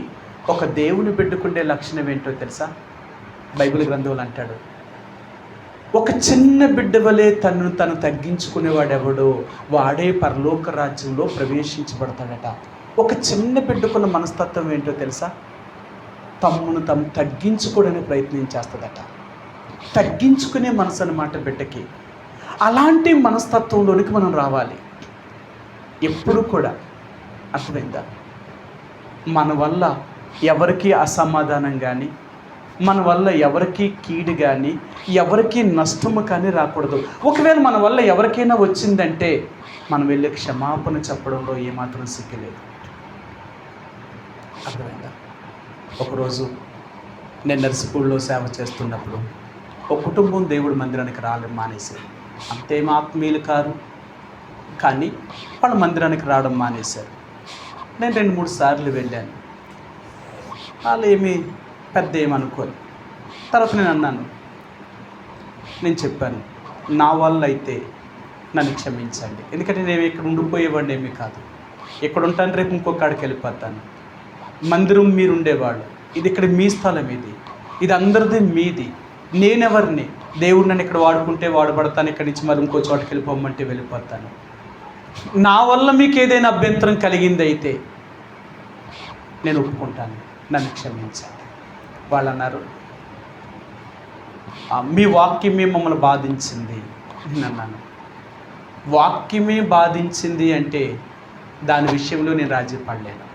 ఒక దేవుని బిడ్డకుండే లక్షణం ఏంటో తెలుసా? బైబిల్ గ్రంథంలో అంటాడు, ఒక చిన్న బిడ్డ వలె తను తగ్గించుకునేవాడెవడో వాడే పరలోక రాజ్యంలో ప్రవేశించబడతాడట. ఒక చిన్న బిడ్డకున్న మనస్తత్వం ఏంటో తెలుసా? తమ్మును తాము తగ్గించుకోవడానికి ప్రయత్నం చేస్తుందట. తగ్గించుకునే మనసు అన్నమాట బిడ్డకి. అలాంటి మనస్తత్వంలోనికి మనం రావాలి ఎప్పుడు కూడా. అర్థమైందా? మన వల్ల ఎవరికి అసమాధానం కానీ, మన వల్ల ఎవరికి కీడు కానీ, ఎవరికి నష్టము కానీ రాకూడదు. ఒకవేళ మన వల్ల ఎవరికైనా వచ్చిందంటే మనం వెళ్ళి క్షమాపణ చెప్పడంలో ఏమాత్రం సిగ్గులేదు. అర్థమైందా? ఒకరోజు నేను నర్సిపూర్లో సేవ చేస్తున్నప్పుడు ఒక కుటుంబం దేవుడి మందిరానికి రావడం మానేశారు. అంతేం ఆత్మీయులు కారు, కానీ వాళ్ళు మందిరానికి రావడం మానేశారు. నేను 2-3 సార్లు వెళ్ళాను. వాళ్ళు ఏమీ పెద్ద ఏమనుకోని. తర్వాత నేను అన్నాను, నేను చెప్పాను, నా వల్ల అయితే నన్ను క్షమించండి. ఎందుకంటే నేను ఇక్కడ ఉండిపోయేవాడిని ఏమీ కాదు. ఎక్కడ ఉంటాను, రేపు ఇంకొకడికి వెళ్ళిపోతాను. మందిరం మీరు ఉండేవాళ్ళు, ఇది ఇక్కడ మీ స్థలం, ఇది అందరిది మీది. నేనెవరిని? దేవుడు నన్ను ఇక్కడ వాడుకుంటే వాడబడతాను, ఇక్కడి నుంచి మరి ఇంకో చోటుకి వెళ్ళిపోమంటే వెళ్ళిపోతాను. నా వల్ల మీకు ఏదైనా అభ్యంతరం కలిగింది అయితే నేను ఒప్పుకుంటాను, నన్ను క్షమించండి. వాళ్ళు అన్నారు, మీ వాక్యమే మమ్మల్ని బాధించింది. నేను అన్నాను, వాక్యమే బాధించింది అంటే దాని విషయంలో నేను రాజీ పడలేను.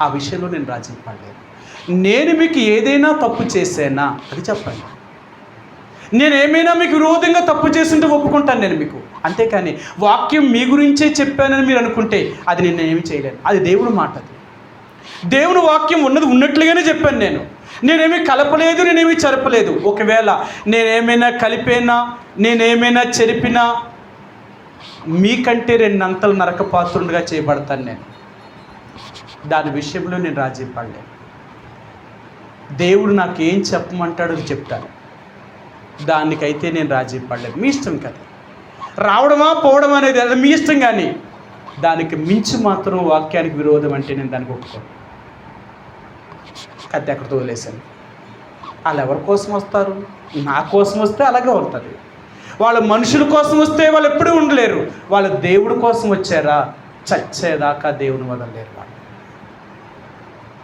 ఆ విషయంలో నేను రాజీ పడలేను. నేను మీకు ఏదైనా తప్పు చేశానా అది చెప్పండి. నేను ఏమైనా మీకు విరోధంగా తప్పు చేస్తుంటే ఒప్పుకుంటాను నేను మీకు. అంతేకాని వాక్యం మీ గురించే చెప్పానని మీరు అనుకుంటే అది నేను ఏమి చేయలేను. అది దేవుడి మాట. అది దేవుని వాక్యం ఉన్నది ఉన్నట్లుగానే చెప్పాను. నేనేమీ కలపలేదు, నేనేమీ చెరపలేదు. ఒకవేళ నేనేమైనా కలిపేనా, నేనేమైనా చెరిపినా మీకంటే 2 అంతలు నరకపాత్రుడిగా చేయబడతాను నేను. దాని విషయంలో నేను రాజీ పడలేను. దేవుడు నాకు ఏం చెప్పమంటాడో చెప్తాను, దానికైతే నేను రాజీ పడలేను. మీ ఇష్టం కదా, రావడమా పోవడం అనేది అది మీ ఇష్టం. కానీ దానికి మించి మాత్రం వాక్యానికి విరోధం అంటే నేను దానికి ఒప్పుకోను. కత్తి ఎక్కడితో వదిలేశాను. వాళ్ళు ఎవరి కోసం వస్తారు? నా కోసం వస్తే అలాగే ఉంటుంది. వాళ్ళ మనుషుల కోసం వస్తే వాళ్ళు ఎప్పుడూ ఉండలేరు. వాళ్ళ దేవుడి కోసం వచ్చారా, చచ్చేదాకా దేవుని వదలలేరు వాళ్ళు.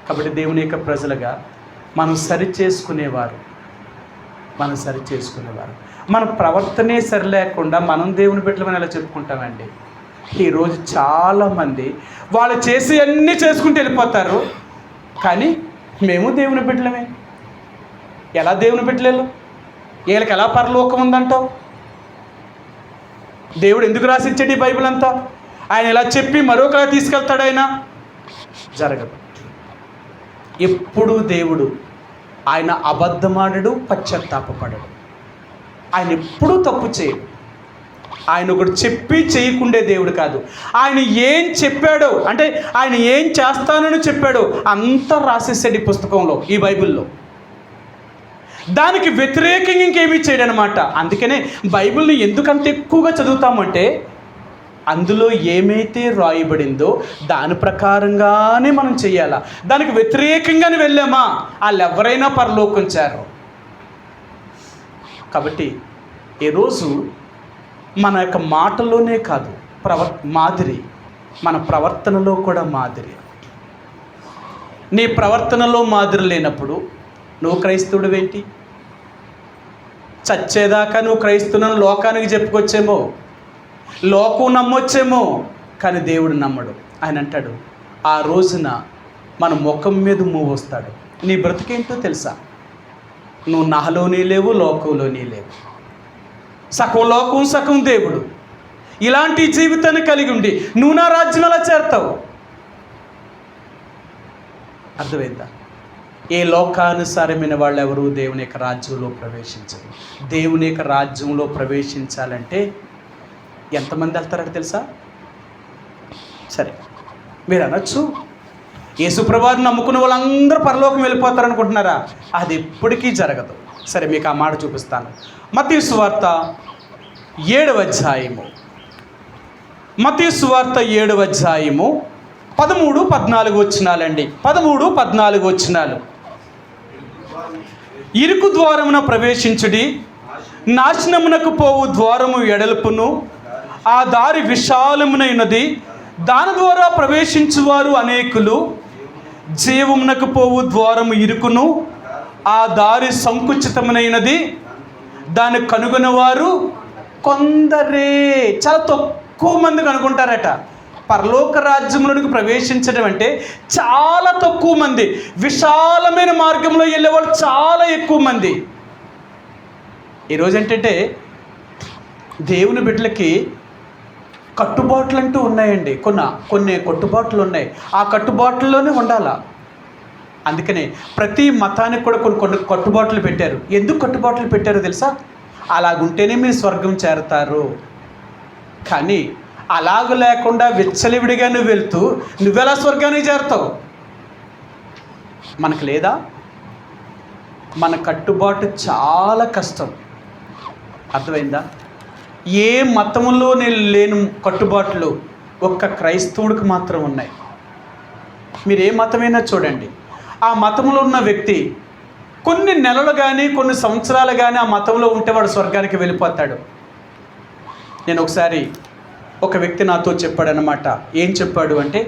కాబట్టి దేవుని యొక్క ప్రజలుగా మనం సరి చేసుకునేవారు, మన ప్రవర్తనే సరి లేకుండా మనం దేవుని బిడ్డలమని ఎలా చెప్పుకుంటామండి? ఈరోజు చాలామంది వాళ్ళు చేసి అన్నీ చేసుకుంటూ వెళ్ళిపోతారు, కానీ మేము దేవుని బిడ్డలమే. ఎలా దేవుని బిడ్డలేరు? వీళ్ళకి ఎలా పరలోకం ఉందంటావు? దేవుడు ఎందుకు రాసిచ్చాడు ఈ బైబిల్ అంతా? ఆయన ఎలా చెప్పి మరొకలా తీసుకెళ్తాడు? ఆయన జరగదు. ఎప్పుడూ దేవుడు ఆయన అబద్ధమాడడు, పశ్చాత్తాపపడడు. ఆయన ఎప్పుడూ తప్పు చేయడు. ఆయన ఒకటి చెప్పి చేయకుండే దేవుడు కాదు. ఆయన ఏం చెప్పాడో, అంటే ఆయన ఏం చేస్తానని చెప్పాడో అంతా రాసేసాడు ఈ పుస్తకంలో, ఈ బైబిల్లో. దానికి వ్యతిరేకంగా ఇంకేమీ చేయడు అనమాట. అందుకనే బైబిల్ని ఎందుకంత ఎక్కువగా చదువుతామంటే అందులో ఏమైతే రాయబడిందో దాని ప్రకారంగానే మనం చెయ్యాలా. దానికి వ్యతిరేకంగానే వెళ్ళామా వాళ్ళు ఎవరైనా పరలోకం చేరరు. కాబట్టి ఈరోజు మన యొక్క మాటల్లోనే కాదు, మాదిరి, మన ప్రవర్తనలో కూడా మాదిరి. నీ ప్రవర్తనలో మాదిరి లేనప్పుడు నువ్వు క్రైస్తవుడివేంటి? చచ్చేదాకా నువ్వు క్రైస్తవులను లోకానికి చెప్పుకొచ్చేమో, లోకం నమ్మొచ్చేమో, కానీ దేవుడు నమ్మడు. ఆయన అంటాడు, ఆ రోజున మన ముఖం మీద వస్తాడు. నీ బ్రతికేంటో తెలుసా? నువ్వు నాలోనే లేవు, లోకంలోనే లేవు. సగం లోకం, సగం దేవుడు. ఇలాంటి జీవితాన్ని కలిగి ఉండి నువ్వు నా రాజ్యం ఎలా చేరతావు? అర్థమైందా? ఏ లోకానుసారమైన వాళ్ళు ఎవరు దేవుని యొక్క రాజ్యంలో ప్రవేశించరు. దేవుని యొక్క రాజ్యంలో ప్రవేశించాలంటే ఎంతమంది వెళ్తారో తెలుసా? సరే, మీరు అనొచ్చు, యేసుప్రభువుని నమ్ముకున్న వాళ్ళందరూ పరలోకం వెళ్ళిపోతారనుకుంటున్నారా? అది ఎప్పటికీ జరగదు. సరే, మీకు ఆ మాట చూపిస్తాను. మత్తయి సువార్త 7వ అధ్యాయము, మత్తయి సువార్త 7వ అధ్యాయము 13-14 వచనాలండి. 13-14 వచనాలు. ఇరుకు ద్వారమున ప్రవేశించుడి, నాశనమునకు పోవు ద్వారము ఎడల్పును, ఆ దారి విశాలమునైనది, దాని ద్వారా ప్రవేశించువారు అనేకులు. జీవమునకు పోవు ద్వారము ఇరుకును, ఆ దారి సంకుచితమైనది, దాన్ని కనుగొనేవారు కొందరే. చాలా తక్కువ మంది కనుగొంటారట. పరలోక రాజ్యంలోనికి ప్రవేశించడం అంటే చాలా తక్కువ మంది. విశాలమైన మార్గంలో వెళ్ళేవాళ్ళు చాలా ఎక్కువ మంది. ఈరోజు ఏంటంటే దేవుని బిడ్డలకి కట్టుబాట్లు అంటూ ఉన్నాయండి. కొన్ని కట్టుబాట్లు ఉన్నాయి. ఆ కట్టుబాట్లలోనే ఉండాలా. అందుకనే ప్రతి మతానికి కూడా కొన్ని కట్టుబాట్లు పెట్టారు. ఎందుకు కట్టుబాట్లు పెట్టారో తెలుసా? అలాగుంటేనే మీరు స్వర్గం చేరతారు. కానీ అలాగ లేకుండా విచ్చలవిడిగా నువ్వు వెళ్తూ నువ్వెలా స్వర్గానికి చేరుతావు? మనకు లేదా? మన కట్టుబాటు చాలా కష్టం. అర్థమైందా? ఏ మతంలో లేని కట్టుబాట్లు ఒక్క క్రైస్తవుడికి మాత్రం ఉన్నాయి. మీరు ఏ మతమైనా చూడండి, ఆ మతంలో ఉన్న వ్యక్తి కొన్ని నెలలు కానీ కొన్ని సంవత్సరాలు కానీ ఆ మతంలో ఉంటే వాడు స్వర్గానికి వెళ్ళిపోతాడు. నేను ఒకసారి ఒక వ్యక్తి నాతో చెప్పాడనమాట. ఏం చెప్పాడు అంటే,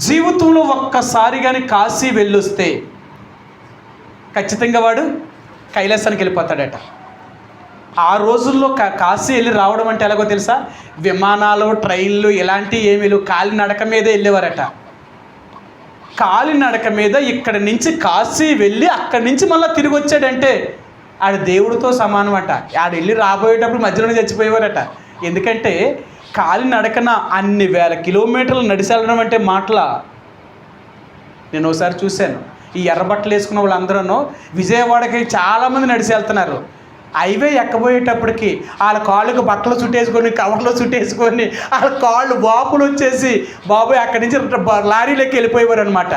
జీవితంలో ఒక్కసారి కానీ కాశీ వెళ్ళొస్తే ఖచ్చితంగా వాడు కైలాసానికి వెళ్ళిపోతాడట. ఆ రోజుల్లో కాశీ వెళ్ళి రావడం అంటే ఎలాగో తెలుసా? విమానాలు, ట్రైన్లు ఇలాంటివి ఏమీ లేవు. కాలినడక మీదే వెళ్ళేవారట. కాలినడక మీద ఇక్కడి నుంచి కాశీ వెళ్ళి అక్కడి నుంచి మళ్ళీ తిరిగి వచ్చాడంటే ఆడ దేవుడితో సమానం అట. ఆడ వెళ్ళి రాబోయేటప్పుడు మధ్యలోనే చచ్చిపోయేవారట. ఎందుకంటే కాలినడకన అన్ని వేల కిలోమీటర్లు నడిచి వెళ్ళడం అంటే మాటలా. నేను ఒకసారి చూశాను, ఈ ఎర్రబట్టలు వేసుకున్న వాళ్ళందరూ విజయవాడకి చాలామంది నడిచి వెళ్తున్నారు. హైవే ఎక్కబోయేటప్పటికి వాళ్ళ కాళ్ళకు బట్టలు చుట్టేసుకొని, కవర్లో చుట్టేసుకొని, వాళ్ళ కాళ్ళు వాపులు వచ్చేసి బాబోయ్ అక్కడి నుంచి లారీలోకి వెళ్ళిపోయేవారు అనమాట.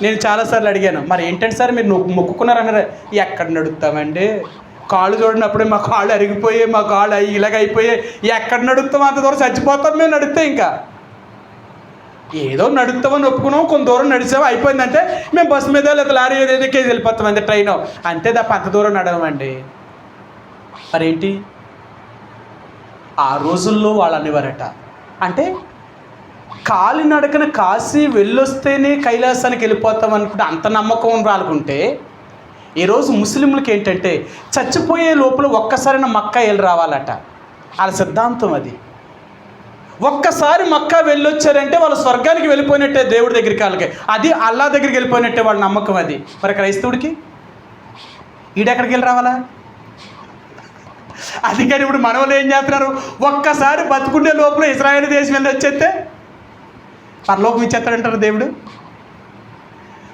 నేను చాలాసార్లు అడిగాను, మరి ఏంటంటే సార్ మీరు మొక్కుకున్నారన్నారు. ఎక్కడ నడుస్తామండి, కాళ్ళు చూడనప్పుడే మా కాళ్ళు అరిగిపోయాయి, మా కాళ్ళు ఇలాగ అయిపోయాయి, ఎక్కడ నడుస్తాం? అంత దూరం చచ్చిపోతాం మేము నడిస్తే. ఇంకా ఏదో నడుస్తామని ఒప్పుకున్నాం, కొంత దూరం నడిచాము, అయిపోయిందంటే మేము బస్సు మీద లేదా లారీ ఏదైతే కేజీ వెళ్ళిపోతాం అంతే, ట్రైన్ అంతే తప్ప అంత దూరం నడవమండి. మరేంటి ఆ రోజుల్లో వాళ్ళు అనేవారట, అంటే కాలినడకన కాశీ వెళ్ళొస్తేనే కైలాసానికి వెళ్ళిపోతాం అనుకుంటే అంత నమ్మకం రాలుకుంటే, ఈరోజు ముస్లింలకి ఏంటంటే చచ్చిపోయే లోపల ఒక్కసారైనా మక్కా వెళ్ళి రావాలట. వాళ్ళ సిద్ధాంతం అది. ఒక్కసారి మక్కా వెళ్ళొచ్చారంటే వాళ్ళు స్వర్గానికి వెళ్ళిపోయినట్టే, దేవుడి దగ్గరికి, వాళ్ళకి అది అల్లా దగ్గరికి వెళ్ళిపోయినట్టే వాళ్ళ నమ్మకం అది. మరి క్రైస్తవుడికి ఈడెక్కడికి వెళ్ళి రావాలా? అందుకని ఇప్పుడు మన వాళ్ళు ఏం చేస్తున్నారు, ఒక్కసారి బతుకుండే లోపల ఇజ్రాయేల్ దేశం వెళ్ళి వచ్చేస్తే పరలోకం ఇచ్చేస్తాడంటారు దేవుడు.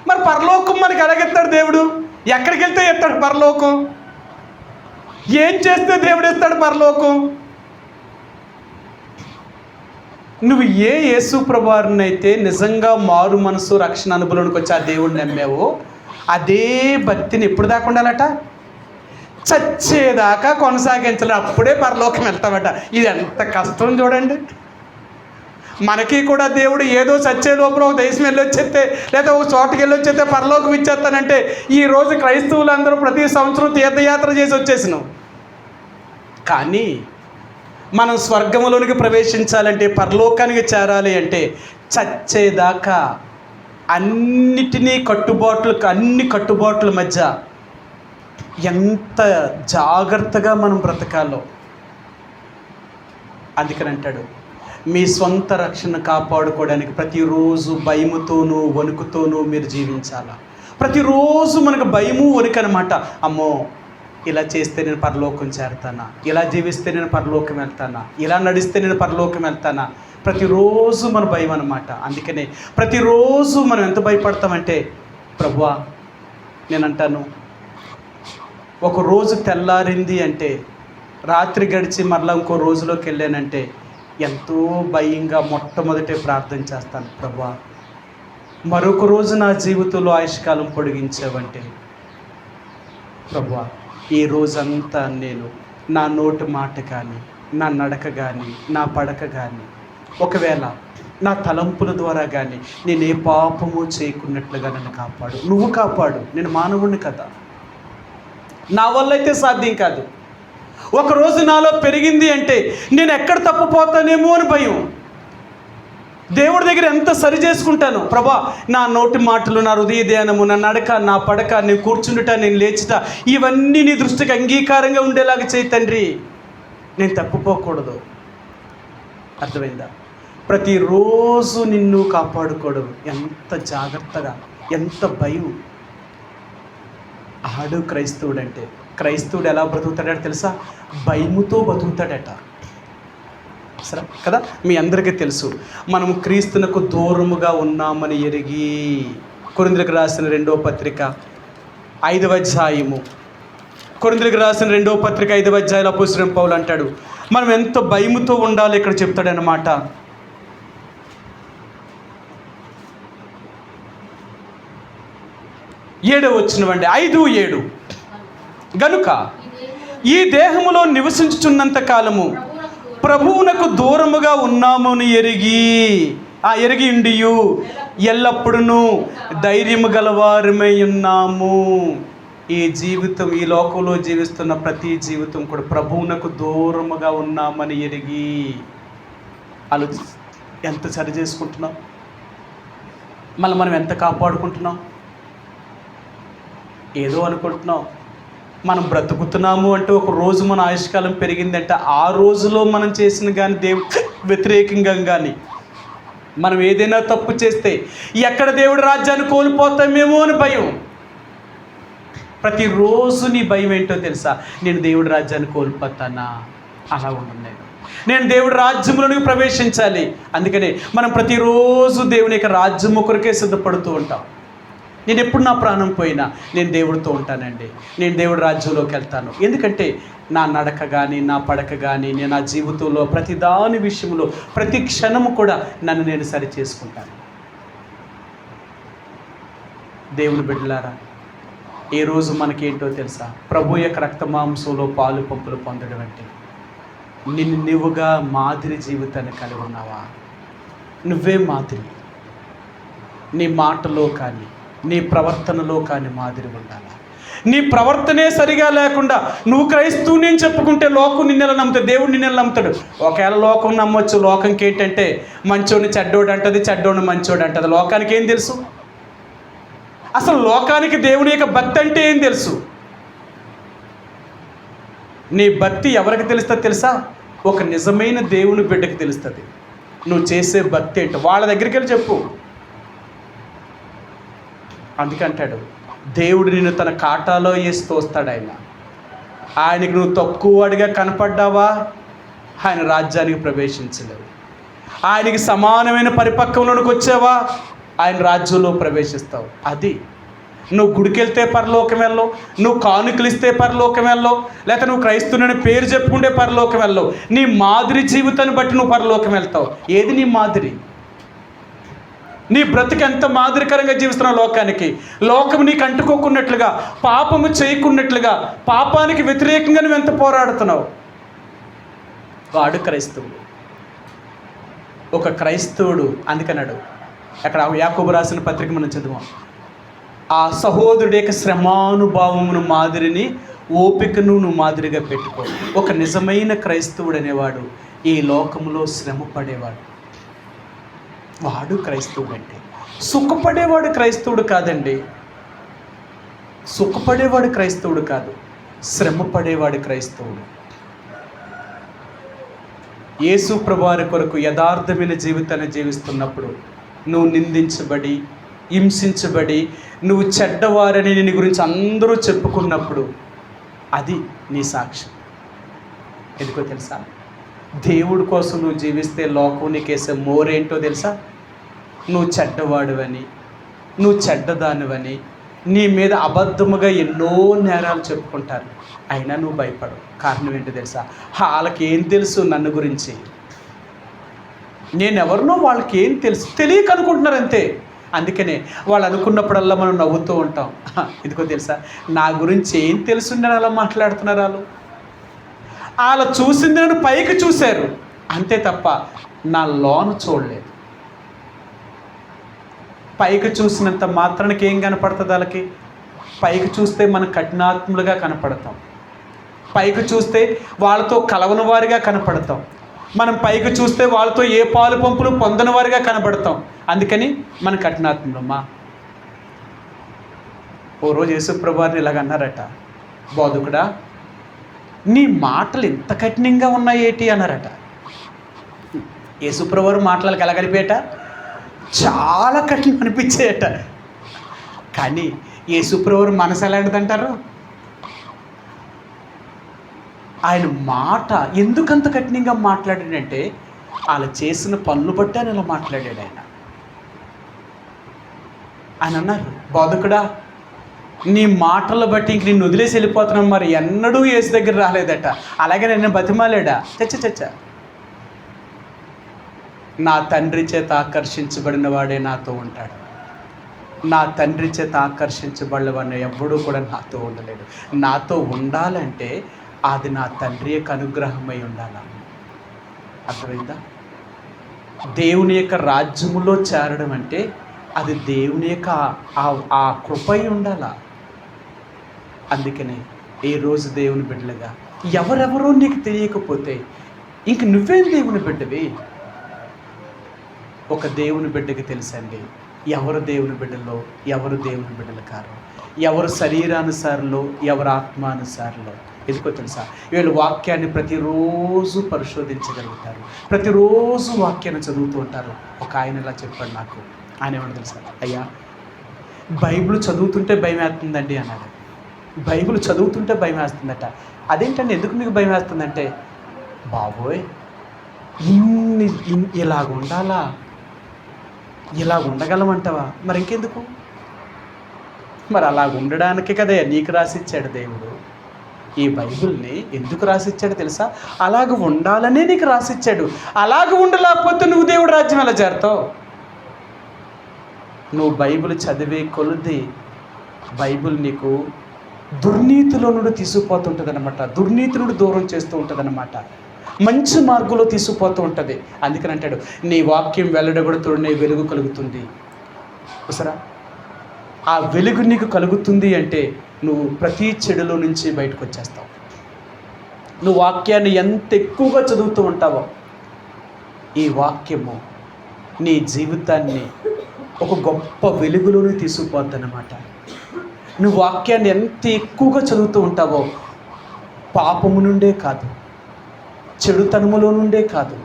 మరి పరలోకం మనకి ఎలాగెత్తాడు దేవుడు? ఎక్కడికి వెళ్తే ఎత్తాడు పరలోకం? ఏం చేస్తే దేవుడు ఇస్తాడు పరలోకం? నువ్వు ఏ యేసు ప్రభువారిని అయితే నిజంగా మారు మనసు రక్షణ అనుభవంలోకి వచ్చి ఆ దేవుడిని నమ్మావో అదే భక్తిని ఎప్పుడు దాకా ఉండాలట? చచ్చేదాకా కొనసాగించాలి, అప్పుడే పరలోకం వెళ్తామట. ఇది ఎంత కష్టం చూడండి. మనకి కూడా దేవుడు ఏదో చచ్చే లోపల ఒక దేశం వెళ్ళొచ్చేస్తే లేదా ఒక చోటుకి వెళ్ళొచ్చేస్తే పరలోకం ఇచ్చేస్తానంటే, ఈరోజు క్రైస్తవులందరూ ప్రతి సంవత్సరం తీర్థయాత్ర చేసి వచ్చేసినాం. కానీ మనం స్వర్గంలోనికి ప్రవేశించాలంటే, పరలోకానికి చేరాలి అంటే చచ్చేదాకా అన్ని కట్టుబాట్ల మధ్య ఎంత జాగ్రత్తగా మనం బ్రతకాలో. అందుకని అంటాడు, మీ సొంత రక్షణ కాపాడుకోవడానికి ప్రతిరోజు భయముతోనూ వణుకుతోనూ మీరు జీవించాలా. ప్రతిరోజు మనకు భయము వణుకు అనమాట. అమ్మో, ఇలా చేస్తే నేను పరలోకం చేరుతానా, ఇలా జీవిస్తే నేను పరలోకం వెళ్తానా, ఇలా నడిస్తే నేను పరలోకం వెళ్తానా. ప్రతిరోజు మన భయం అన్నమాట. అందుకనే ప్రతిరోజు మనం ఎంత భయపడతామంటే, ప్రభువా నేను అంటాను, ఒక రోజు తెల్లారింది అంటే రాత్రి గడిచి మరలా ఇంకో రోజులోకి వెళ్ళానంటే ఎంతో భయంగా మొట్టమొదటే ప్రార్థన చేస్తాను, ప్రభువా మరొక రోజు నా జీవితంలో ఆయుష్కాలం పొడిగించావంటే, ప్రభువా ఈ రోజంతా నేను నా నోటి మాట కానీ, నా నడక కానీ, నా పడక కానీ, ఒకవేళ నా తలంపుల ద్వారా కానీ నేను ఏ పాపము చేయకున్నట్లుగా నన్ను కాపాడు. నువ్వు కాపాడు, నేను మానవుడిని కదా, నా వల్ల అయితే సాధ్యం కాదు. ఒకరోజు నాలో పెరిగింది అంటే నేను ఎక్కడ తప్పిపోతానేమో అని భయం. దేవుడి దగ్గర ఎంత సరి చేసుకుంటాను, ప్రభా నా నోటి మాటలు, నా హృదయ ధ్యానము, నా నడక, నా పడక, నేను కూర్చుండుట, నేను లేచుట, ఇవన్నీ నీ దృష్టికి అంగీకారంగా ఉండేలాగా చేయి తండ్రి. నేను తప్పిపోకూడదు. అర్థమైందా? ప్రతిరోజు నిన్ను కాపాడుకోవడం ఎంత జాగ్రత్తగా, ఎంత భయం. ఆడు క్రైస్తవుడు అంటే, క్రైస్తవుడు ఎలా బ్రతుకుతాడట తెలుసా? భయముతో బతుకుతాడట. సరే కదా, మీ అందరికీ తెలుసు మనము క్రీస్తునకు దూరముగా ఉన్నామని ఎరిగి. కొరింథీయులకు రాసిన 2వ పత్రిక 5వ అధ్యాయము, కొరింథీయులకు రాసిన 2వ పత్రిక 5వ అధ్యాయంలో అపోస్తలుడైన పౌలు అంటాడు, మనం ఎంత భయముతో ఉండాలి ఇక్కడ చెప్తాడనమాట. 7వ వచనం 5:7 గనుక ఈ దేహములో నివసించుచున్నంత కాలము ప్రభువునకు దూరముగా ఉన్నామని ఎరిగి ఉండియు ఎల్లప్పుడూ ధైర్యము గలవారమై ఉన్నాము. ఈ జీవితం, ఈ లోకంలో జీవిస్తున్న ప్రతి జీవితం కూడా ప్రభువునకు దూరముగా ఉన్నామని ఎరిగి. ఎంత సరి చేసుకుంటున్నాం, మళ్ళీ మనం ఎంత కాపాడుకుంటున్నాం. ఏదో అనుకుంటున్నాం మనం బ్రతుకుతున్నాము అంటే, ఒక రోజు మన ఆయుష్కాలం పెరిగిందంటే ఆ రోజులో మనం చేసిన కానీ దేవుడు వ్యతిరేకంగా కానీ మనం ఏదైనా తప్పు చేస్తే ఎక్కడ దేవుడి రాజ్యాన్ని కోల్పోతామేమో అని భయం. ప్రతిరోజు నీ భయం ఏంటో తెలుసా? నేను దేవుడి రాజ్యాన్ని కోల్పోతానా? అలా ఉండను. నేను దేవుడి రాజ్యంలోనికి ప్రవేశించాలి. అందుకనే మనం ప్రతిరోజు దేవుని యొక్క రాజ్యం కొరకే సిద్ధపడుతూ ఉంటాం. నేను ఎప్పుడు నా ప్రాణం పోయినా నేను దేవుడితో ఉంటానండి, నేను దేవుడి రాజ్యంలోకి వెళ్తాను. ఎందుకంటే నా నడక కానీ, నా పడక కానీ, నేను నా జీవితంలో ప్రతి దాని విషయంలో ప్రతి క్షణము కూడా నన్ను నేను సరి చేసుకుంటాను. దేవుని బిడ్డలారా, ఏ రోజు మనకేంటో తెలుసా? ప్రభు యొక్క రక్తమాంసంలో పాలు పంపులు పొందడం అంటే నిన్ను నువ్వుగా మాదిరి జీవితాన్ని కలిగి ఉన్నావా? నువ్వే మాదిరి. నీ మాటలో కానీ, నీ ప్రవర్తనలో కానీ మాదిరి ఉండాలి. నీ ప్రవర్తనే సరిగా లేకుండా నువ్వు క్రైస్తవుని అని చెప్పుకుంటే లోకం నిన్నెలా నమ్ముతాడు, దేవుడు నిన్నెలా నమ్ముతాడు? ఒకవేళ లోకం నమ్మొచ్చు. లోకంకి ఏంటంటే మంచోడిని చెడ్డోడు అంటది, చెడ్డోడిని మంచోడు అంటది. లోకానికి ఏం తెలుసు? అసలు లోకానికి దేవుని యొక్క భక్తి అంటే ఏం తెలుసు? నీ భక్తి ఎవరికి తెలుస్తుంది తెలుసా? ఒక నిజమైన దేవుని బిడ్డకి తెలుస్తుంది. నువ్వు చేసే భక్తి ఏంటో వాళ్ళ దగ్గరికి వెళ్ళి చెప్పు. అందుకంటాడు, దేవుడు నిన్ను తన కాటాలో వేసి తోస్తాడు. ఆయనకి నువ్వు తక్కువడిగా కనపడ్డావా, ఆయన రాజ్యానికి ప్రవేశించలేవు. ఆయనకి సమానమైన పరిపక్వంలోనికి వచ్చావా, ఆయన రాజ్యంలో ప్రవేశిస్తావు. అది నువ్వు గుడికి వెళ్తే పరలోకం వెళ్ళవు, నువ్వు కానుకలు ఇస్తే పరలోకం వెళ్ళవు, లేకపోతే నువ్వు క్రైస్తవుని పేరు చెప్పుకుంటే పరలోకం వెళ్ళవు. నీ మాదిరి జీవితాన్ని బట్టి నువ్వు పరలోకం వెళ్తావు. ఏది నీ మాదిరి? నీ బ్రతుకు ఎంత మాదిరికరంగా జీవిస్తున్నావు లోకానికి? లోకం నీకు అంటుకోకున్నట్లుగా, పాపము చేయకున్నట్లుగా, పాపానికి వ్యతిరేకంగా నువ్వు ఎంత పోరాడుతున్నావు? వాడు క్రైస్తవుడు. ఒక క్రైస్తవుడు అందుకన్నాడు, అక్కడ యాకోబు రాసిన పత్రిక మనం చదువు, ఆ సహోదరుడి యొక్క శ్రమానుభావమును మాదిరిని, ఓపికను నువ్వు మాదిరిగా పెట్టుకో. ఒక నిజమైన క్రైస్తవుడు అనేవాడు ఈ లోకంలో శ్రమ పడేవాడు. వాడు క్రైస్తవుడు. అంటే సుఖపడేవాడు క్రైస్తవుడు కాదండి. సుఖపడేవాడు క్రైస్తవుడు కాదు, శ్రమ పడేవాడు క్రైస్తవుడు. యేసు ప్రభువారి కొరకు యథార్థమైన జీవితాన్ని జీవిస్తున్నప్పుడు నువ్వు నిందించబడి, హింసించబడి, నువ్వు చెడ్డవారని నీ గురించి అందరూ చెప్పుకున్నప్పుడు అది నీ సాక్ష్యం. ఎందుకో తెలుసా? దేవుడి కోసం నువ్వు జీవిస్తే లోకం నీకేసే మోరేంటో తెలుసా? నువ్వు చెడ్డవాడువని, నువ్వు చెడ్డదానివని, నీ మీద అబద్ధముగా ఎన్నో నేరాలు చెప్పుకుంటారు. అయినా నువ్వు భయపడవు. కారణం ఏంటో తెలుసా? వాళ్ళకి ఏం తెలుసు నన్ను గురించి? నేనెవరినో వాళ్ళకి ఏం తెలుసు? తెలియక అనుకుంటున్నారు అంతే. అందుకనే వాళ్ళు అనుకున్నప్పుడల్లా మనం నవ్వుతూ ఉంటాం. ఎందుకో తెలుసా? నా గురించి ఏం తెలుసుందని అలా మాట్లాడుతున్నారు. వాళ్ళు చూసింది నన్ను పైకి చూశారు అంతే తప్ప నా లోను చూడలేదు. పైకి చూసినంత మాత్రానికి ఏం కనపడుతుంది వాళ్ళకి? పైకి చూస్తే మనం కఠినాత్ములుగా కనపడతాం, పైకి చూస్తే వాళ్ళతో కలవని వారిగా కనపడతాం, మనం పైకి చూస్తే వాళ్ళతో ఏ పాలు పంపులు పొందని వారిగా కనబడతాం. అందుకని మన కఠినాత్ములమ్మా. ఓ రోజు యేసుప్రభువారిని ఇలాగన్నారట, బోధకుడా నీ మాటలు ఎంత కఠినంగా ఉన్నాయేటి అన్నారట. యేసుప్రభువారు మాటలకు ఎలా కలిపేట? చాలా కఠినం అనిపించేట. కానీ యేసుప్రభువారు మనసు ఎలాంటిదంటారు? ఆయన మాట ఎందుకంత కఠినంగా మాట్లాడాడంటే వాళ్ళు చేసిన పనులు బట్టి ఆయన ఇలా మాట్లాడాడు. ఆయన అన్నారు, బోధకుడా నీ మాటలు బట్టి ఇంక నిన్ను వదిలేసి వెళ్ళిపోతున్నాం. మరి ఎన్నడూ యేసు దగ్గర రాలేదట. అలాగే నేను బతిమాలాడా? చచ్చ నా తండ్రి చేత ఆకర్షించబడిన వాడే నాతో ఉంటాడు. నా తండ్రి చేత ఆకర్షించబడిన వాడిని ఎవ్వడూ కూడా నాతో ఉండలేడు. నాతో ఉండాలంటే అది నా తండ్రి యొక్క అనుగ్రహమై ఉండాలి. అర్థమైందా? దేవుని యొక్క రాజ్యములో చేరడం అంటే అది దేవుని యొక్క ఆ కృపై ఉండాలా. అందుకనే ఏ రోజు దేవుని బిడ్డలుగా ఎవరెవరో నీకు తెలియకపోతే ఇంక నువ్వేం దేవుని బిడ్డవి? ఒక దేవుని బిడ్డకి తెలుసండి ఎవరు దేవుని బిడ్డలో, ఎవరు దేవుని బిడ్డలు కారు, ఎవరు శరీరానుసారులో, ఎవరు ఆత్మానుసారులో. ఎందుకో తెలుసా? వీళ్ళు వాక్యాన్ని ప్రతిరోజు పరిశోధించగలుగుతారు, ప్రతిరోజు వాక్యాన్ని చదువుతూ ఉంటారు. ఒక ఆయన ఇలా చెప్పాడు నాకు. ఆయన ఏమన్నా తెలుసా? అయ్యా బైబిల్ చదువుతుంటే భయం వేస్తుందండి అన్నాడు. బైబిల్ చదువుతుంటే భయం వేస్తుందట. అదేంటండి, ఎందుకు మీకు భయం వేస్తుందంటే, బాబోయ్ ఇలాగ ఉండాలా, ఇలాగ ఉండగలమంటావా? మరి ఇంకెందుకు? మరి అలాగ ఉండడానికి కదా నీకు రాసిచ్చాడు దేవుడు. ఈ బైబిల్ని ఎందుకు రాసిచ్చాడు తెలుసా? అలాగ ఉండాలనే నీకు రాసిచ్చాడు. అలాగ ఉండలేకపోతే నువ్వు దేవుడు రాజ్యం ఎలా చేరుతావు? నువ్వు బైబిల్ చదివే కొలుది బైబిల్ నీకు దుర్నీతిలో నుండి తీసుకుపోతుంటుంది అనమాట. దుర్నీతి నుండి దూరం చేస్తూ ఉంటుంది అనమాట. మంచి మార్గంలో తీసుకుపోతూ ఉంటుంది. అందుకని అంటాడు, నీ వాక్యం వెల్లడగొడుతూ నీ వెలుగు కలుగుతుంది. చూసారా? ఆ వెలుగు నీకు కలుగుతుంది అంటే నువ్వు ప్రతి చెడులో నుంచి బయటకు వచ్చేస్తావు. నువ్వు వాక్యాన్ని ఎంత ఎక్కువగా చదువుతూ ఉంటావో ఈ వాక్యము నీ జీవితాన్ని ఒక గొప్ప వెలుగులోనే తీసుకుపోద్ది అన్నమాట. నువ్వు వాక్యాన్ని ఎంత ఎక్కువగా చదువుతూ ఉంటావో పాపము నుండే కాదు, చెడుతనములో నుండే కాదు,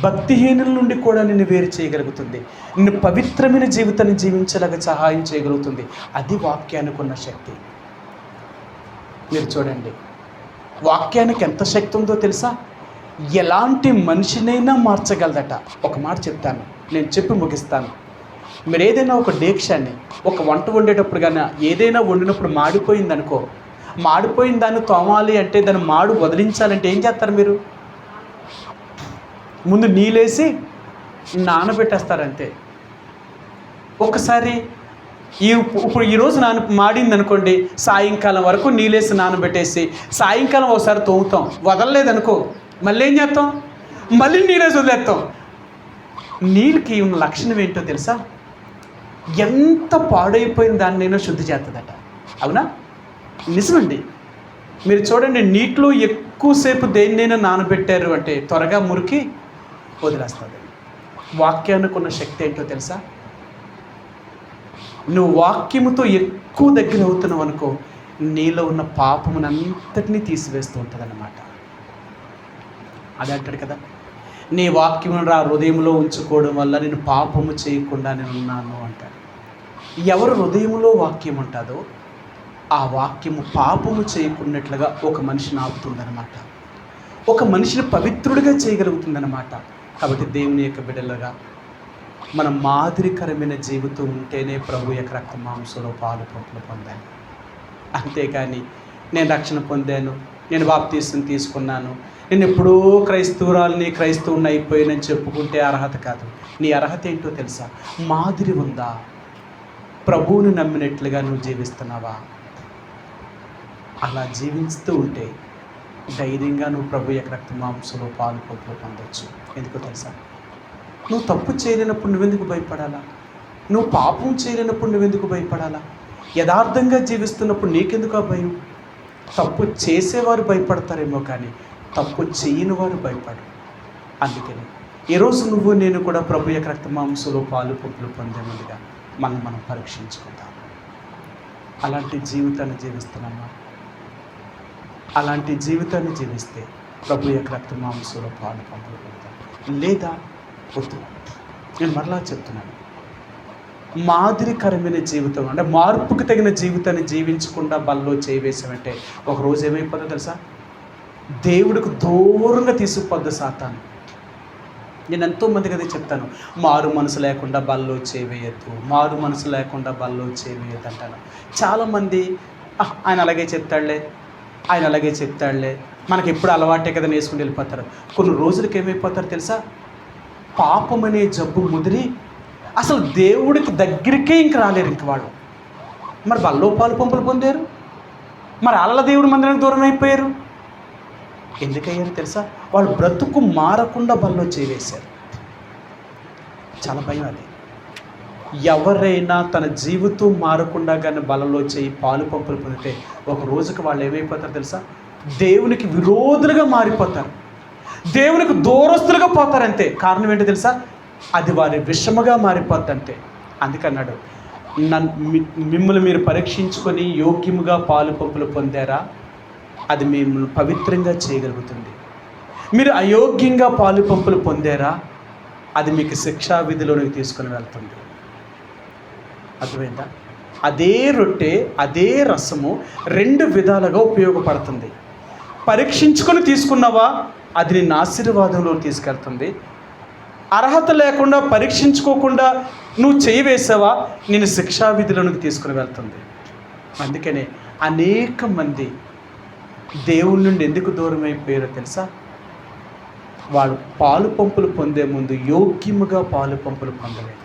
భక్తిహీనుల నుండి కూడా నిన్ను వేరు చేయగలుగుతుంది. నిన్ను పవిత్రమైన జీవితాన్ని జీవించేలాగా సహాయం చేయగలుగుతుంది. అది వాక్యానికి ఉన్న శక్తి. మీరు చూడండి, వాక్యానికి ఎంత శక్తి ఉందో తెలుసా? ఎలాంటి మనిషినైనా మార్చగలదట. ఒక మాట చెప్తాను, నేను చెప్పి ముగిస్తాను. మీరు ఏదైనా ఒక డేక్షాన్ని, ఒక వంట వండేటప్పుడు కానీ ఏదైనా వండినప్పుడు మాడిపోయిందనుకో, మాడిపోయిన దాన్ని తోమాలి అంటే, దాన్ని మాడు వదిలించాలంటే ఏం చేస్తారు మీరు? ముందు నీళ్ళేసి నానబెట్టేస్తారంతే. ఒకసారి ఇప్పుడు ఈరోజు మాడింది అనుకోండి, సాయంకాలం వరకు నీళ్ళేసి నానబెట్టేసి సాయంకాలం ఒకసారి తోముతాం. వదలలేదనుకో మళ్ళీ ఏం చేస్తాం? మళ్ళీ నీళ్ళేసి వదిలేస్తాం. నీళ్ళకి ఉన్న లక్షణం ఏంటో తెలుసా? ఎంత పాడైపోయిన దాన్నైనా శుద్ధి చేస్తుందట. అవునా? నిజమండి. మీరు చూడండి, నీటిలో ఎక్కువసేపు దేన్నైనా నానబెట్టారు అంటే త్వరగా మురికి వదిలేస్తుంది. వాక్యానికి ఉన్న శక్తి ఏంటో తెలుసా? నువ్వు వాక్యముతో ఎక్కువ దగ్గర అవుతున్నావు అనుకో, నీలో ఉన్న పాపమునంతటినీ తీసివేస్తూ ఉంటుంది అన్నమాట. అది అంటాడు కదా, నీ వాక్యమును రా హృదయంలో ఉంచుకోవడం వల్ల నేను పాపము చేయకుండా నేను ఉన్నాను అంటాడు. ఎవరు హృదయంలో వాక్యం ఉంటుందో ఆ వాక్యము పాపము చేయకున్నట్లుగా ఒక మనిషిని ఆపుతుందన్నమాట. ఒక మనిషిని పవిత్రుడిగా చేయగలుగుతుందన్నమాట. కాబట్టి దేవుని యొక్క బిడ్డలుగా మన మాదిరికరమైన జీవితం ఉంటేనే ప్రభు యొక్క రక్త మాంసంలో పాలు పంపులు పొందాను. అంతేకాని నేను రక్షణ పొందాను, నేను బాప్తీసం తీసుకున్నాను, నేను ఎప్పుడో క్రైస్తవుని అయిపోయానని చెప్పుకుంటే అర్హత కాదు. నీ అర్హత ఏంటో తెలుసా? మాదిరి ఉందా? ప్రభువుని నమ్మినట్లుగా నువ్వు జీవిస్తున్నావా? అలా జీవిస్తూ ఉంటే ధైర్యంగా నువ్వు ప్రభు యొక్క రక్త మాంసంలో పాలు పంపులు పొందొచ్చు. ఎందుకో తెలుసా? నువ్వు తప్పు చేయలేనప్పుడు నువ్వెందుకు భయపడాలా? నువ్వు పాపం చేయలేనప్పుడు నువ్వెందుకు భయపడాలా? యథార్థంగా జీవిస్తున్నప్పుడు నీకెందుకు ఆ భయం? తప్పు చేసేవారు భయపడతారేమో కానీ తప్పు చేయని వారు భయపడరు. అందుకని ఈరోజు నువ్వు నేను కూడా ప్రభు యొక్క రక్త మాంసంలో పాలు పంపులు పొందే ముందుగా మనం పరీక్షించుకుందాం. అలాంటి జీవితాన్ని జీవిస్తున్నామా? అలాంటి జీవితాన్ని జీవిస్తే ప్రభు యొక్క రక్త మాంసంలో పాలు పంపులు పొందుతాం. లేదా వద్దు. నేను మరలా చెప్తున్నాను, మాదిరికరమైన జీవితం అంటే మార్పుకు తగిన జీవితాన్ని జీవించకుండా బల్లో చేయవేసామంటే ఒకరోజు ఏమైపోతుందో తెలుసా? దేవుడికి దూరంగా తీసుకుపోద్ది సాతాను. నేను ఎంతోమందికి అదే చెప్తాను, మారు మనసు లేకుండా బల్లో చేయవేయద్దు, మారు మనసు లేకుండా బల్లో చేయవేయద్దు అంటాను. చాలామంది ఆయన అలాగే చెప్తాడులే, ఆయన అలాగే చెప్తాడులే, మనకి ఎప్పుడు అలవాటే కదా వేసుకుని వెళ్ళిపోతారు. కొన్ని రోజులకి ఏమైపోతారు తెలుసా, పాపం అనే జబ్బు ముదిరి అసలు దేవుడికి దగ్గరికే ఇంక రాలేరు ఇంక వాళ్ళు. మరి బల్లో పాలు పంపులు పొందారు, మరి అలల దేవుడి మందిరానికి దూరం అయిపోయారు. ఎందుకయ్యారు తెలుసా, వాళ్ళు బ్రతుకు మారకుండా బల్లో చేయవేశారు. చాలా భయం అది. ఎవరైనా తన జీవితం మారకుండా కానీ బలలో చేయి పాలు పంపులు పొందితే ఒక రోజుకి వాళ్ళు ఏమైపోతారు తెలుసా, దేవునికి విరోధులుగా మారిపోతారు, దేవునికి దూరస్తులుగా పోతారంతే. కారణం ఏంటో తెలుసా, అది వారి విషముగా మారిపోద్ది అంతే. అందుకన్నాడు, మిమ్మల్ని మీరు పరీక్షించుకొని యోగ్యముగా పాలు పంపులు పొందారా, అది మిమ్మల్ని పవిత్రంగా చేయగలుగుతుంది. మీరు అయోగ్యంగా పాలు పంపులు పొందారా, అది మీకు శిక్షా విధిలోనికి తీసుకుని వెళ్తుంది. అర్థమైందా? అదే రొట్టె అదే రసము రెండు విధాలుగా ఉపయోగపడుతుంది. పరీక్షించుకొని తీసుకున్నావా, అది నిన్ను ఆశీర్వాదంలో తీసుకెళ్తుంది. అర్హత లేకుండా పరీక్షించుకోకుండా నువ్వు చేయి వేసావా, నేను శిక్షా విధిలోనికి తీసుకుని వెళ్తుంది. అందుకనే అనేక మంది దేవుడి నుండి ఎందుకు దూరం అయిపోయారో తెలుసా, వాళ్ళు పాలు పంపులు పొందే ముందు యోగ్యముగా పాలు పంపులు పొందలేదు.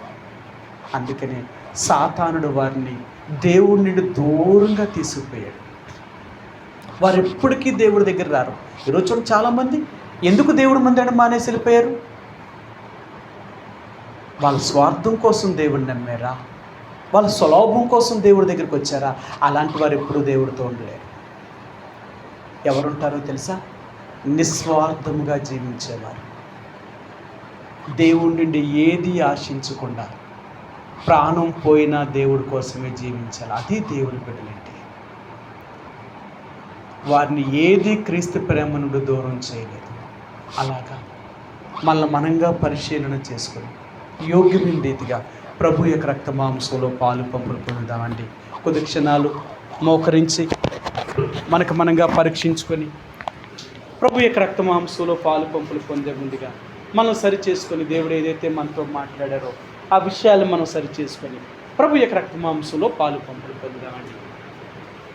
అందుకనే సాతానుడు వారిని దేవుడి నుండి దూరంగా తీసుకుపోయాడు. వారు ఎప్పటికీ దేవుడి దగ్గర రారు. ఈరోజు చూడండి, చాలామంది ఎందుకు దేవుడి మందిరాన్ని మానేసి వెళ్ళిపోయారు, వాళ్ళ స్వార్థం కోసం దేవుడిని నమ్మారా, వాళ్ళ స్వలాభం కోసం దేవుడి దగ్గరికి వచ్చారా. అలాంటి వారు ఎప్పుడూ దేవుడితో ఉండలేరు. ఎవరుంటారో తెలుసా, నిస్వార్థముగా జీవించేవారు, దేవుడి నుండి ఏది ఆశించకుండా ప్రాణం పోయినా దేవుడి కోసమే జీవించాలి. అది దేవుడి బిడ్డలంటే. వారిని ఏది క్రీస్తు ప్రేమ నుండి దూరం చేయలేదు. అలాగా మనంగా పరిశీలన చేసుకొని యోగ్యమైన రీతిగా ప్రభు యొక్క రక్త మాంసంలో పాలు పంపులు పొందుదామండి. కొద్ది క్షణాలు మోకరించి మనంగా పరీక్షించుకొని ప్రభు యొక్క రక్త మాంసంలో పాలు పంపులు పొందే ముందుగా మనం సరి చేసుకొని, దేవుడు ఏదైతే మనతో మాట్లాడారో ఆ విషయాలు మనం సరి చేసుకొని ప్రభు యొక్క రక్త మాంసంలో పాలు పంపులు పొందుదామండి.